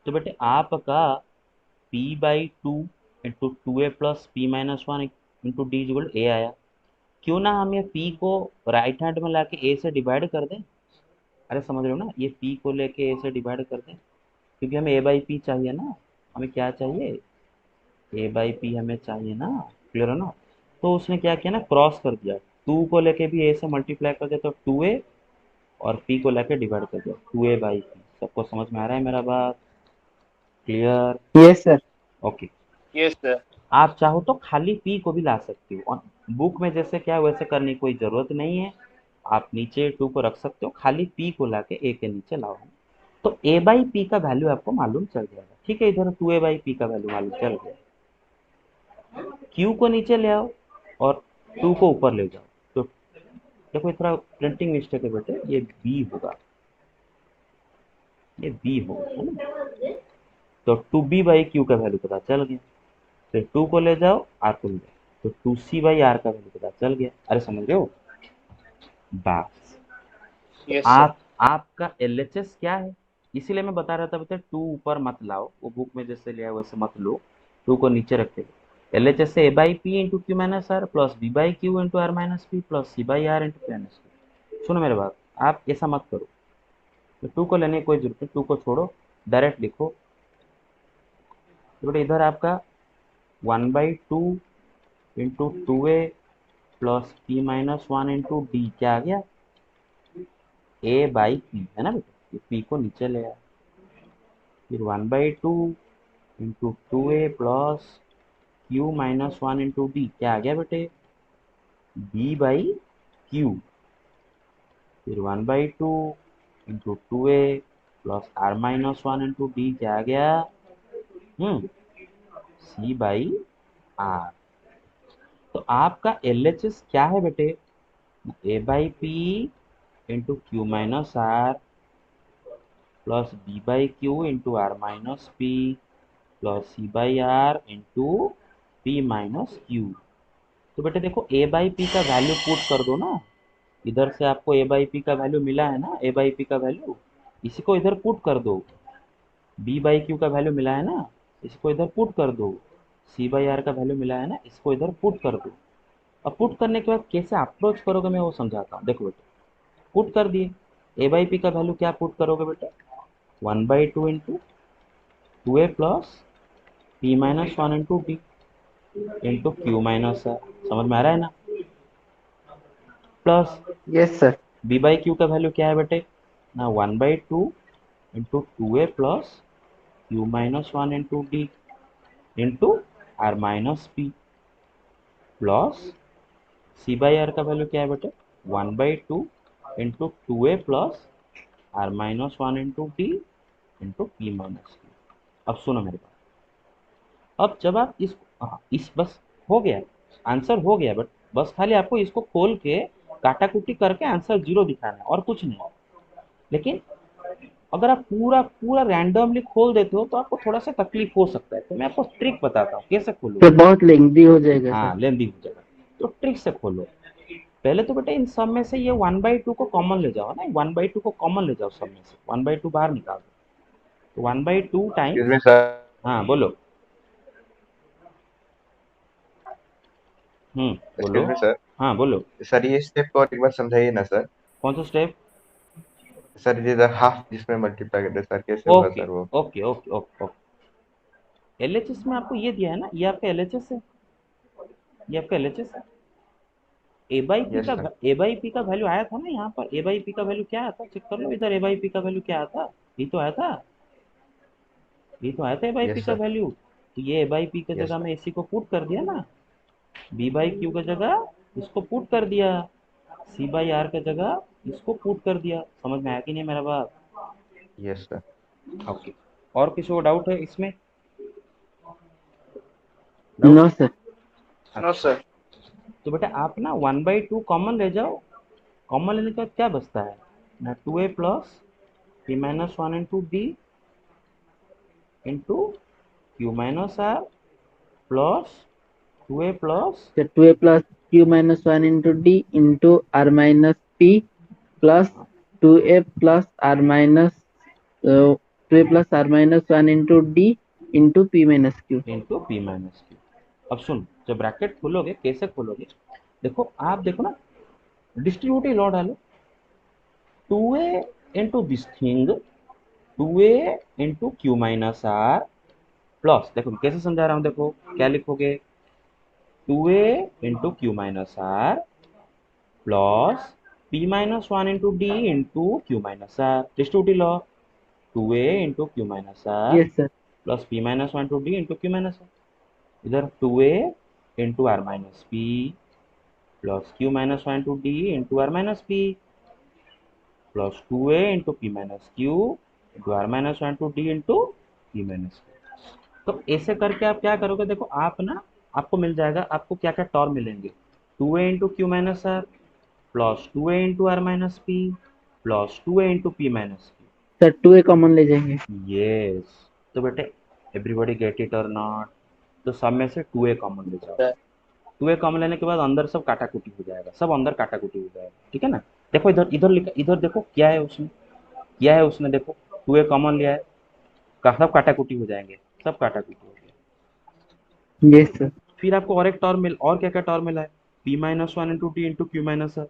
तो बेटे आपका p by two into two a plus p minus one into d equal a आया, क्यों ना हम ये पी को राइट हैंड में लाके ए से डिवाइड कर दें। अरे समझ रहे हो ना, ये पी को लेके ए से डिवाइड कर दें, क्योंकि हमें ए बाई पी चाहिए ना, हमें क्या चाहिए, ए बाई पी हमें चाहिए ना, क्लियर है ना। तो उसने क्या किया ना, क्रॉस कर दिया, टू को लेके भी ए से मल्टीप्लाई कर दिया तो टू ए, और पी को लेके डिवाइड कर दिया टू ए बाई पी। सबको समझ में आ रहा है मेरा बात, clear, yes sir. Okay. Yes sir. आप चाहो तो खाली पी को भी ला सकते हो, और बुक में जैसे क्या है वैसे करने की कोई ज़रूरत नहीं है, आप नीचे टू को रख सकते हो, खाली पी को ला के ए के नीचे लाओ, तो ए बाई पी का वैल्यू आपको मालूम चल जाएगा, ठीक है, इधर टू ए बाई पी का वैल्यू मालूम चल गया, क्यू को नीचे ले आओ और टू को ऊपर ले जाओ, तो देखो थोड़ा प्रिंटिंग मिस्टेक है बेटे, ये बी होगा, ये बी होगा, है ना, तो टू बी बाई क्यू का वैल्यू पता चल गया, फिर टू को ले जाओ, आर को ले जाओ, तो टू सी बाई आर का वैल्यू पता चल गया। अरे समझ रहे हो, बस, तो यस सर। आप आपका एलएचएस क्या है, इसीलिए मैं बता रहा था बेटा, टू ऊपर मत लाओ, वो बुक में जैसे लिया है वैसे मत लो, टू को नीचे रखते, एलएचएस से a by p into q minus r plus b by q into r minus p plus c by r into p minus p. सुनो मेरे बात, आप ऐसा मत करो, तो टू को लेने की कोई जरूरत नहीं, टू को छोड़ो, डायरेक्ट लिखो, तो बेटा इधर आपका one by two into two a plus p minus one into d क्या आ गया, ए बाई पी, है ना बेटा, ये पी को नीचे ले आया, फिर one by two into two a plus q minus one into d क्या आ गया बेटे, बी बाई क्यू, फिर one by two into two a plus r minus one into d क्या आ गया, सी बाई आर। तो आपका एल एच एस क्या है बेटे, a by p into q minus r plus b by q into r minus p plus c by r into p minus q. तो बेटे देखो ए बाई पी का वैल्यू पुट कर दो ना, इधर से आपको ए बाई पी का वैल्यू मिला है ना, ए बाई पी का वैल्यू, इसी को इधर पुट कर दो, बी बाई क्यू का वैल्यू मिला है ना, इसको इधर पुट कर दो, सी बाई आर का वैल्यू मिला है ना, इसको इधर पुट कर दो। अब पुट करने के बाद कैसे अप्रोच करोगे मैं वो समझाता हूँ, देखो बेटे पुट कर दिए, ए बाई पी का वैल्यू क्या पुट करोगे बेटे, one by two into two a plus p minus one into d, into q minus r, समझ में आ रहा है ना? Plus yes sir. B by q का वैल्यू क्या है बेटे ना, 1/2 into 2a plus q minus one into d into r minus p, plus c by r का वैल्यू क्या है बेटे, 1/2 into 2a plus r minus one into d into p minus q. अब सुनो मेरे पास, अब जब आप इस बस हो गया, आंसर हो गया, बट बस खाली आपको इसको खोल के काटा कुटी करके आंसर जीरो दिखाना है और कुछ नहीं। लेकिन अगर आप पूरा पूरा रैंडमली खोल देते हो तो आपको थोड़ा सा तकलीफ हो सकता है, तो मैं आपको ट्रिक बताता हूँ कैसे सर खोलोगे। बहुत लेंदी हो जाएगा सर। हाँ, लेंदी हो जाएगा, तो ट्रिक से खोलो। पहले तो बेटा इन सब में से ये 1/2 को कॉमन ले जाओ ना, 1/2 को कॉमन ले जाओ, सब में से 1/2 बाहर निकाल दो, तो 1/2 एक्सक्यूज टाइम्स। मी सर। हाँ बोलो। बोलो। Excuse me sir. हाँ बोलो। सर ये स्टेप को और एक बार समझाइए ना सर। कौन सा स्टेप? सर ये हाफ जिसमें मल्टीप्लाई करते हैं सर, कैसे होगा ओके सर वो? Okay okay okay okay. LHS में आपको ये दिया है ना, ये आपका एलएचएस है, ये आपका एलएचएस है। Yes sir. A by p का वैल्यू आया था ना यहाँ पर, ए बाई पी का वैल्यू क्या आया था, चेक कर लो इधर, ए बाई पी का वैल्यू क्या आया था, ये तो आया था, ये तो आया था ए बाई पी यस का सर। वैल्यू। तो ये ए बाई पी की यस जगह सर। में इसी को पुट कर दिया ना, बी बाई क्यू की जगह इसको पुट कर दिया, सी बाई आर की जगह इसको पुट कर दिया। समझ में आया कि नहीं मेरा बात? Yes sir. ओके। और किसी को डाउट है इसमें? Doubt? No sir. No sir. तो बेटा आप ना 1/2 कॉमन ले जाओ, कॉमन लेने के बाद क्या बचता है ना, 2a plus p minus one into d into q minus r plus 2a plus. Sir 2a plus q minus one into d into r minus p plus 2a plus r minus 2a plus r minus one into d into p minus q. Into p minus q. अब सुन, जब ब्रैकेट खोलोगे कैसे खोलोगे, देखो आप देखो ना, डिस्ट्रीब्यूटिव लॉ डालो, 2a into this thing, 2a into q minus r plus, देखो मैं कैसे समझा रहा हूँ, देखो क्या लिखोगे, 2a into q minus r plus p minus one into d into q minus r, distributive law, 2a into q minus r yes sir. Plus p minus one into d into q minus r, इधर 2a into r minus p plus q minus one into d into r minus p plus 2a into p minus q into r minus one into d into p minus q. तो ऐसे करके आप क्या करोगे, देखो आप ना, आपको मिल जाएगा, आपको क्या क्या टर्म मिलेंगे, 2a into q minus r plus 2a into r minus p plus 2a into p minus sir 2a common ले जाएंगे। क्यू। यस। तो बेटे एवरीबॉडी गेट इट और नॉट, तो सब में से 2a कॉमन ले जाओ, 2a कॉमन लेने के बाद अंदर सब काटा कुटी हो जाएगा, सब अंदर काटा कुटी हो जाएगा, ठीक है ना? देखो इधर इधर लिखा, इधर देखो क्या है उसमें, किया है उसने, देखो 2a कॉमन लिया है, सब काटा कुटी हो जाएंगे, सब काटा कुटी हो गया। Yes sir. फिर आपको और एक टर्म मिल, और क्या क्या टर्म मिला है, p minus one into d into q minus r,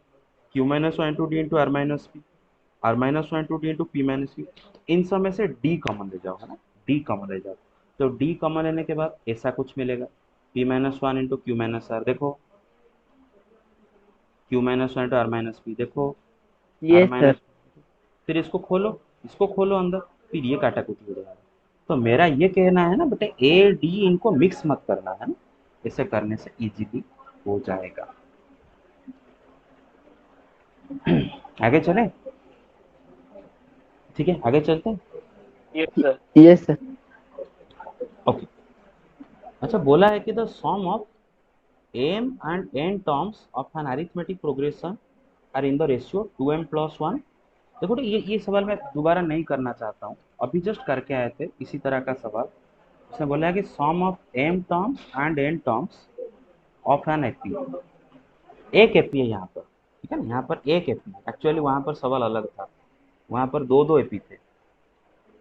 q minus one into d into r minus p, r minus one into d into p minus p. इन सब में से डी कॉमन ले जाओ, है ना, डी कॉमन ले जाओ, तो डी कॉमन लेने के बाद ऐसा कुछ मिलेगा, p minus one into q minus r, देखो q minus one into r minus p, देखो आर यस सर। माइनस, फिर इसको खोलो अंदर, फिर ये काटा कुटी हो जाएगा। तो मेरा ये कहना है ना बेटे, ए डी इनको मिक्स मत करना, है ना, ऐसे करने से इजीली हो जाएगा। आगे चले? ठीक है, आगे चलते हैं। Yes sir. ओके। अच्छा, बोला है कि the sum of m and n terms of an arithmetic progression are in the ratio 2m plus one. देखो तो ये सवाल मैं दोबारा नहीं करना चाहता हूँ, अभी जस्ट करके आए थे इसी तरह का सवाल। उसने बोला है कि sum of m terms and n terms of an AP, एक एपी है यहाँ पर, ठीक है ना, यहाँ पर एक एपी है, एक्चुअली वहाँ पर सवाल अलग था, वहाँ पर दो दो एपी थे,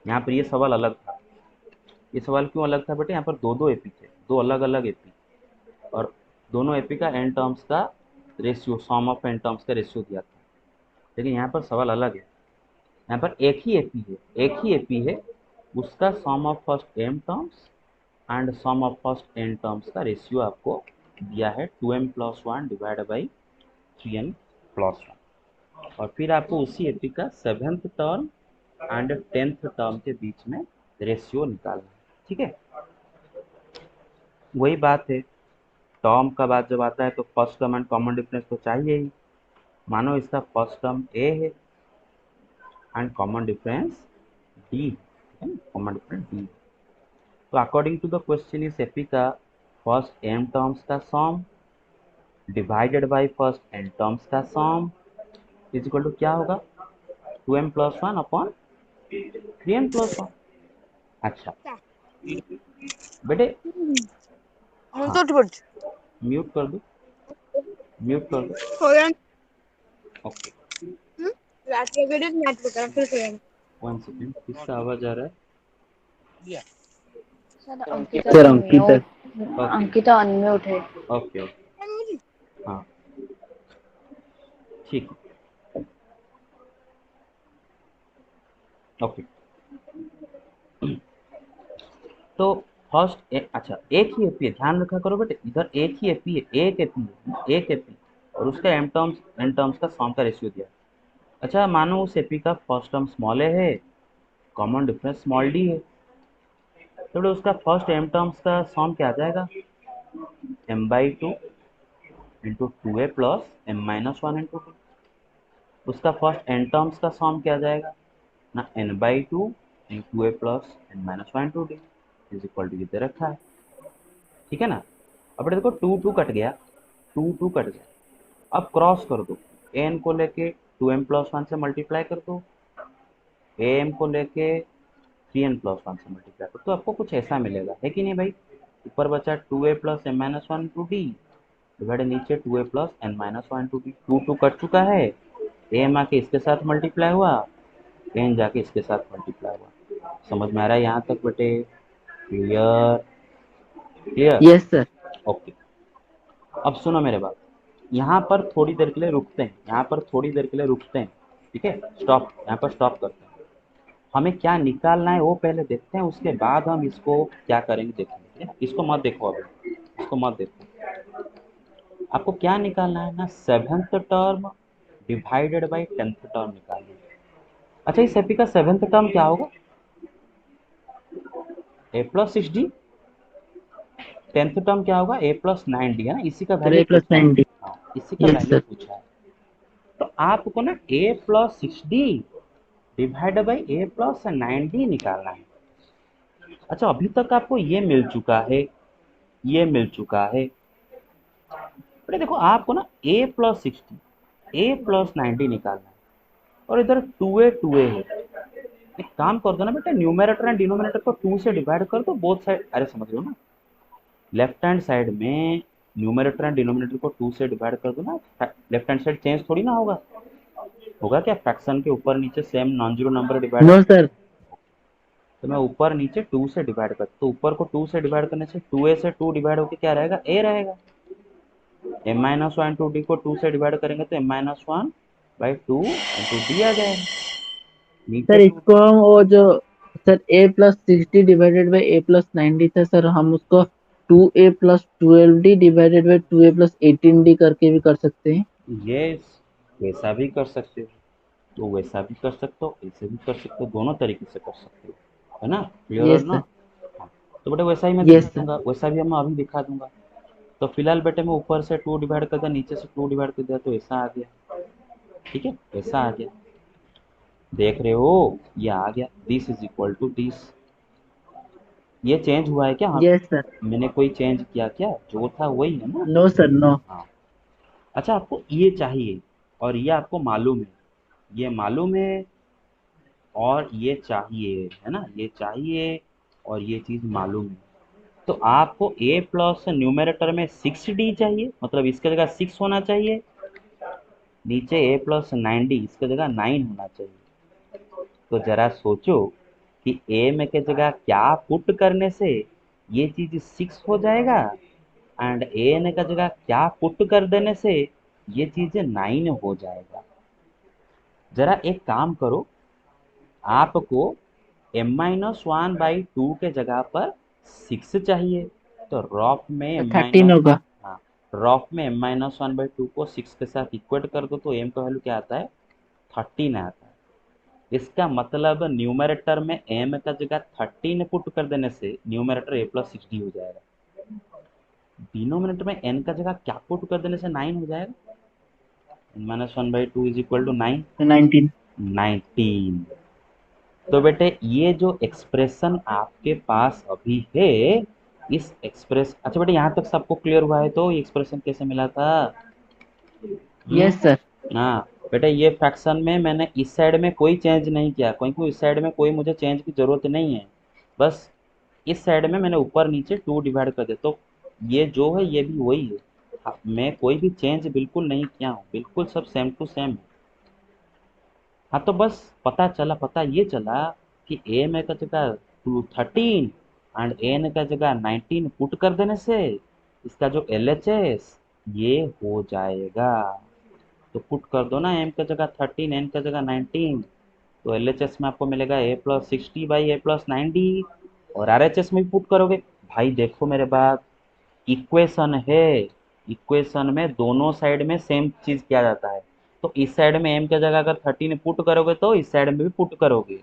यहाँ पर ये सवाल अलग था। ये सवाल क्यों अलग था बेटे, यहाँ पर दो दो एपी थे, दो अलग अलग एपी, और दोनों एपी का एन टर्म्स का ratio, sum of n terms का रेशियो दिया था। लेकिन यहाँ पर सवाल अलग है, यहाँ पर एक ही एपी है, एक ही एपी है, उसका sum of first m terms and sum of first n terms का रेशियो आपको दिया है 2m+1 डिवाइड बाई 3n+1, और फिर आपको उसी एपी का 7th term and 10th term के बीच में रेशियो निकालना है। ठीक है, वही बात है, टर्म का बात जब आता है तो first term and common difference तो चाहिए ही। मानो इसका फर्स्ट टर्म ए है एंड कॉमन डिफरेंस डी है, कॉमन डिफरेंस डी। तो अकॉर्डिंग टू द क्वेश्चन इस एपी का फर्स्ट एम टर्म्स का sum divided by first n terms का सम इज इक्वल टू क्या होगा, 2m+1 अपॉन 3n+1। अच्छा बेटे, हाँ म्यूट कर दो, म्यूट कर दो, ओके। वन सेकेंड, किसका आवाज आ रहा है? सर अंकित है। अंकिता अनम्यूट है। ओके ओके, हाँ ठीक है, ओके। तो फर्स्ट अच्छा एक ही एपी है, ध्यान रखा करो बेटे, इधर एक ही एपी है, एक एपी है, एक एपी, और उसका एन टर्म्स का सम का रेशियो दिया। अच्छा मानो उस एपी का फर्स्ट टर्म स्मॉल ए है, कॉमन डिफरेंस स्मॉल डी है, तो बेटा उसका फर्स्ट एम टर्म्स का सम क्या आ जाएगा, m/2 इंटू 2a+m-1 उसका फर्स्ट एन टर्म्स का सम क्या आ जाएगा ना, n/2 into a+n-1 is equal to ये दे रखा है। ठीक है ना, अब बेटा देखो 2 कट गया, 2 कट गया, अब क्रॉस कर दो, एन को लेके 2m+1 से मल्टीप्लाई कर दो, एम को लेके 3n+1 से मल्टीप्लाई कर, तो आपको कुछ ऐसा मिलेगा, है कि नहीं भाई। ऊपर बचा 2a+m-1 डिवाइड नीचे 2a+n-1 2 कट चुका है, एम आके इसके साथ मल्टीप्लाई हुआ, एन जाके इसके साथ मल्टीप्लाई हुआ। समझ में आ रहा है यहाँ तक बेटे? Clear? Clear? Yes sir. Okay, अब सुनो मेरे बात, यहाँ पर थोड़ी देर के लिए रुकते हैं, यहाँ पर थोड़ी देर के लिए रुकते हैं, ठीक है, स्टॉप, यहाँ पर स्टॉप करते हैं। हमें क्या निकालना है वो पहले देखते हैं, उसके बाद हम इसको क्या करेंगे देखेंगे, ठीक है? इसको मत देखो अभी, इसको मत देखो, आपको क्या निकालना है ना, 7th term divided by 10th term निकालना है। अच्छा इस एपी का 7th टर्म क्या होगा, a+6d, 10th टर्म क्या होगा, a+9d, है ना, इसी का सर वैल्यू पूछा है। a+9d। हाँ, इसी का यस वैल्यू सर। पूछा है, तो आपको ना a+6d डिवाइड बाई a+9d निकालना है। अच्छा अभी तक आपको ये मिल चुका है, ये मिल चुका है, अरे देखो आपको ना a+60 a+90 निकालना है, और इधर 2a है। एक काम कर दो ना बेटा, न्यूमरेटर एंड डिनोमिनेटर को 2 से डिवाइड कर दो बोथ साइड, अरे समझ रहे हो ना, लेफ्ट हैंड साइड में न्यूमरेटर एंड डिनोमिनेटर को 2 से डिवाइड कर दो ना, लेफ्ट हैंड साइड चेंज थोड़ी ना होगा, होगा क्या, फ्रैक्शन के ऊपर नीचे same non zero number divide, no sir. तो मैं ऊपर नीचे 2 से डिवाइड कर, तो ऊपर को 2 से डिवाइड करने से 2a से 2 डिवाइड होकर क्या रहेगा, a रहेगा, m-1 टू d को 2 से डिवाइड करेंगे तो m-1/2 इंटू d आ जाएगा, नीचे सर 2। इसको हम वो जो sir a+60 divided by a+90 था सर, हम उसको 2a+12d डिवाइडेड बाई 2a+18d करके भी कर सकते हैं। ये वैसा भी कर सकते हो, तो वैसा भी कर सकते हो, ऐसे भी कर सकते हो, दोनों तरीके से कर सकते हो, है ना, क्लियर और यस ना। सर। हाँ, तो बेटा वैसा ही मैं दिखा यस सर। दूंगा, वैसा भी मैं अभी दिखा दूंगा। तो फिलहाल बेटे मैं ऊपर से 2 डिवाइड कर दिया, नीचे से 2 डिवाइड कर दिया, तो ऐसा आ गया, ठीक है, ऐसा आ गया, देख रहे हो, ये आ गया, this is equal to this. ये चेंज हुआ है क्या? हाँ, यस सर। मैंने कोई चेंज किया क्या? जो था वही है ना। No sir no. हाँ, अच्छा आपको ये चाहिए और ये आपको मालूम है, ये मालूम है और ये चाहिए, है ना, ये चाहिए और ये चीज़ मालूम है, तो आपको a प्लस न्यूमरेटर में 6d चाहिए, मतलब इसके जगह 6 होना चाहिए, नीचे a+9d इसके जगह 9 होना चाहिए। तो जरा सोचो कि a में के जगह क्या पुट करने से ये चीज़ 6 हो जाएगा, एंड ए एन का जगह क्या पुट कर देने से ये चीज़ें 9 हो जाएगा। जरा एक काम करो, आपको m-1/2 के जगह पर 6 चाहिए, तो रॉफ में तो m 13 माइनस, होगा। हाँ, रॉफ में m-1/2 को 6 के साथ इक्वेट कर दो तो m का वैल्यू क्या आता है, 13 आता है। इसका मतलब न्यूमरेटर में m का जगह 13 पुट कर देने से न्यूमरेटर a+6d हो जाएगा। डिनोमिनेटर में n का जगह क्या पुट कर देने से 9 हो जाएगा, n-1/2 इज इक्वल टू 9, तो 19। 19। तो बेटे ये जो एक्सप्रेशन आपके पास अभी है, इस एक्सप्रेस, अच्छा बेटे यहाँ तक सबको क्लियर हुआ है, तो ये एक्सप्रेशन कैसे मिला था? Yes sir. हाँ बेटे, ये फ्रैक्शन में मैंने इस साइड में कोई चेंज नहीं किया, क्योंकि इस साइड में कोई मुझे चेंज की जरूरत नहीं है। बस इस साइड में मैंने ऊपर नीचे 2 डिवाइड कर दिया, तो ये जो है ये भी वही है। मैं कोई भी चेंज बिल्कुल नहीं किया हूँ, बिल्कुल सब सेम टू सेम है। हाँ तो बस पता ये चला कि ए में का जगह 13 एंड एन का जगह 19 पुट कर देने से इसका जो LHS ये हो जाएगा। तो पुट कर दो ना, m का जगह 13 n का जगह 19, तो LHS में आपको मिलेगा a+60/a+90, और RHS में भी पुट करोगे। भाई देखो मेरे बात, इक्वेशन है, इक्वेशन में दोनों साइड में सेम चीज किया जाता है। तो इस साइड में m की जगह अगर 13 पुट करोगे तो इस साइड में भी पुट करोगे,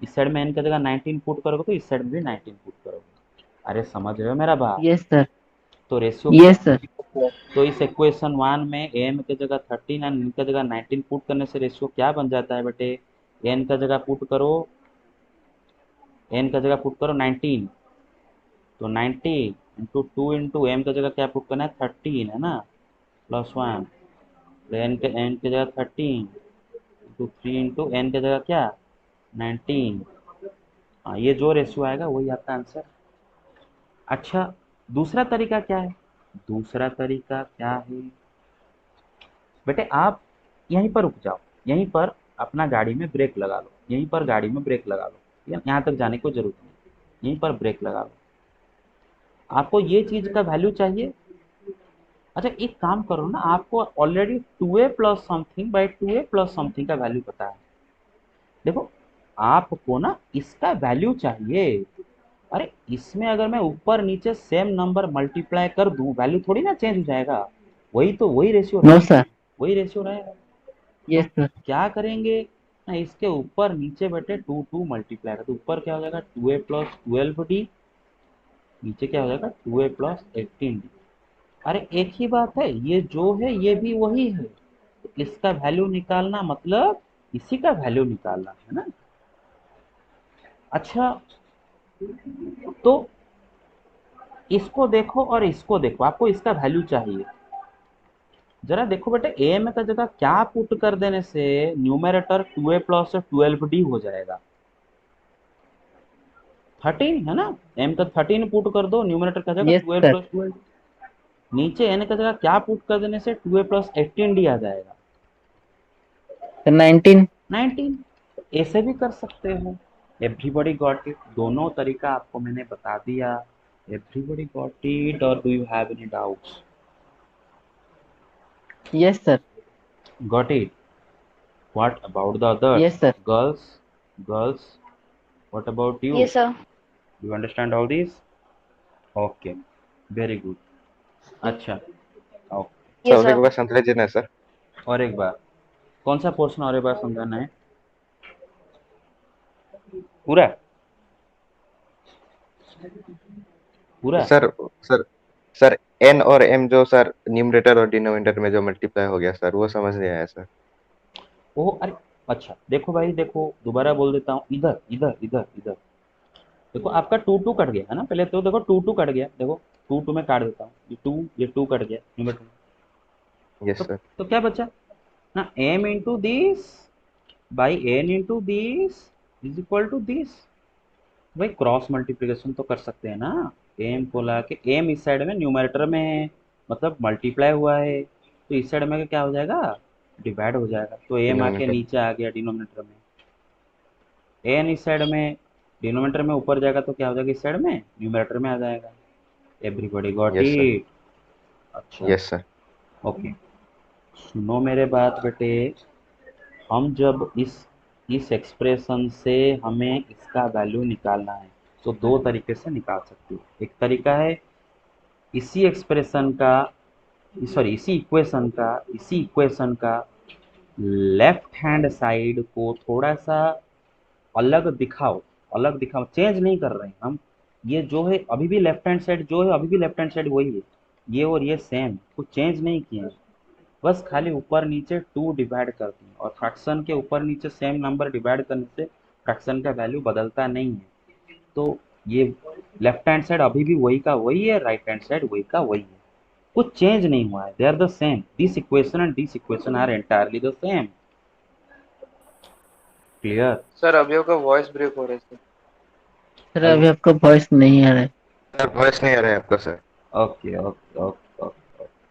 इस साइड में n की जगह 19 पुट करोगे तो इस साइड में भी 19 पुट करोगे। अरे समझ रहे हो मेरा बात? Yes sir. तो रेशियो क्या यस है? सर। तो इस इक्वेशन 1 में m की जगह 13 एंड n की जगह 19 पुट करने से रेशियो क्या बन जाता है बेटे? n का जगह पुट करो, n का जगह पुट करो 19, तो 90 इंटू 2 इंटू m की जगह क्या पुट करना है, 13 है ना, +1, तो n की जगह 13 इंटू 3 इंटू n की जगह क्या, 19। हाँ, ये जो रेशियो आएगा वही आपका आंसर। अच्छा, दूसरा तरीका क्या है? दूसरा तरीका क्या है बेटे, आप यहीं पर रुक जाओ, यहीं पर अपना गाड़ी में ब्रेक लगा लो, यहीं पर गाड़ी में ब्रेक लगा लो, यहाँ तक जाने की जरूरत नहीं, यहीं पर ब्रेक लगा लो। आपको ये चीज का वैल्यू चाहिए। अच्छा एक काम करो ना, आपको ऑलरेडी 2a+समथिंग/2a+समथिंग का वैल्यू पता है। देखो, आपको ना इसका वैल्यू चाहिए। अरे इसमें अगर मैं ऊपर नीचे सेम नंबर मल्टीप्लाई कर दूं, वैल्यू थोड़ी ना चेंज हो जाएगा, वही तो वही रेशियो नो रहेगा, सर। वही रेशियो रहेगा। तो यस सर। क्या करेंगे ना, इसके ऊपर नीचे बेटे 2 मल्टीप्लाई कर, तो ऊपर क्या हो जाएगा 2a+12d, नीचे क्या हो जाएगा 2a+18d। अरे एक ही बात है, ये जो है ये भी वही है, तो इसका वैल्यू निकालना मतलब इसी का वैल्यू निकालना है ना। अच्छा, तो इसको देखो और इसको देखो, आपको इसका वैल्यू चाहिए। जरा देखो बेटे, ए में का जगह क्या पुट कर देने से न्यूमरेटर 2a+12d हो जाएगा, 13 है ना। m का 13 पुट कर दो, न्यूमरेटर का जगह यस 12 सर। प्लस 12, नीचे n का जगह क्या पुट कर देने से 2a+18d आ जाएगा, तो 19। 19। ऐसे भी कर सकते हो। एवरीबॉडी गॉट इट, दोनों तरीका आपको मैंने बता दिया। एवरीबॉडी गॉट इट, और do you have any doubts? Yes sir. Got it? What about the others? Yes sir. Girls, girls, what about you? Yes, sir. You understand all this? Okay, very good. अच्छा, ओके। सर Yes, और एक sir. बार समझा देना सर। और एक बार, कौन सा पोर्शन और एक बार समझाना है? पूरा, पूरा? सर सर सर एन और एम जो सर न्यूमरेटर और डिनोमिनेटर में जो मल्टीप्लाई हो गया सर, वो समझ नहीं आया सर। ओह अरे, अच्छा देखो भाई, देखो दोबारा बोल देता हूँ, इधर इधर इधर इधर देखो, आपका 2 2 कट गया है ना, पहले तो देखो 2 2 कट गया, देखो 2 2 में काट देता हूँ, ये 2 कट गया न्यूमरेटर में। यस तो सर। तो क्या बचा ना, m into this by n into this is equal to this. भाई क्रॉस मल्टीप्लिकेशन तो कर सकते हैं ना, m को ला के, m इस साइड में न्यूमरेटर में है, मतलब मल्टीप्लाई हुआ है, तो इस साइड में क्या हो जाएगा, डिवाइड हो जाएगा, तो m आके डिनोमिनेटर। नीचे आ गया डिनोमिनेटर में, n इस साइड में, डिनोमिनेटर में ऊपर जाएगा तो क्या हो जाएगा, इस साइड में न्यूमरेटर में आ जाएगा। Everybody got yes sir. It? अच्छा, यस सर। ओके। सुनो मेरे बात बेटे, हम जब इस एक्सप्रेशन से हमें इसका वैल्यू निकालना है, तो दो तरीके से निकाल सकते हो। एक तरीका है इसी एक्सप्रेशन का, सॉरी इसी इक्वेशन का लेफ्ट हैंड साइड को थोड़ा सा अलग दिखाओ, चेंज नहीं कर रहे हैं हम। ये जो है अभी भी लेफ्ट हैंड साइड जो है, अभी भी लेफ्ट हैंड साइड वही है, ये और ये सेम, कुछ चेंज नहीं किए हैं। बस खाली ऊपर नीचे 2 डिवाइड कर दिए, और फ्रैक्शन के ऊपर नीचे सेम नंबर डिवाइड करने से फ्रैक्शन का वैल्यू बदलता नहीं है। तो ये लेफ्ट हैंड साइड अभी भी वही का वही है, राइट हैंड साइड वही का वही है, कुछ चेंज नहीं हुआ है। They are the same, this equation and this equation are entirely the same. Clear? Sir अभी आपका वॉइस ब्रेक हो रहा है सर। सर अभी आपका वॉइस नहीं आ रहा है। सर वॉइस नहीं आ रहा है आपका सर। Okay okay okay.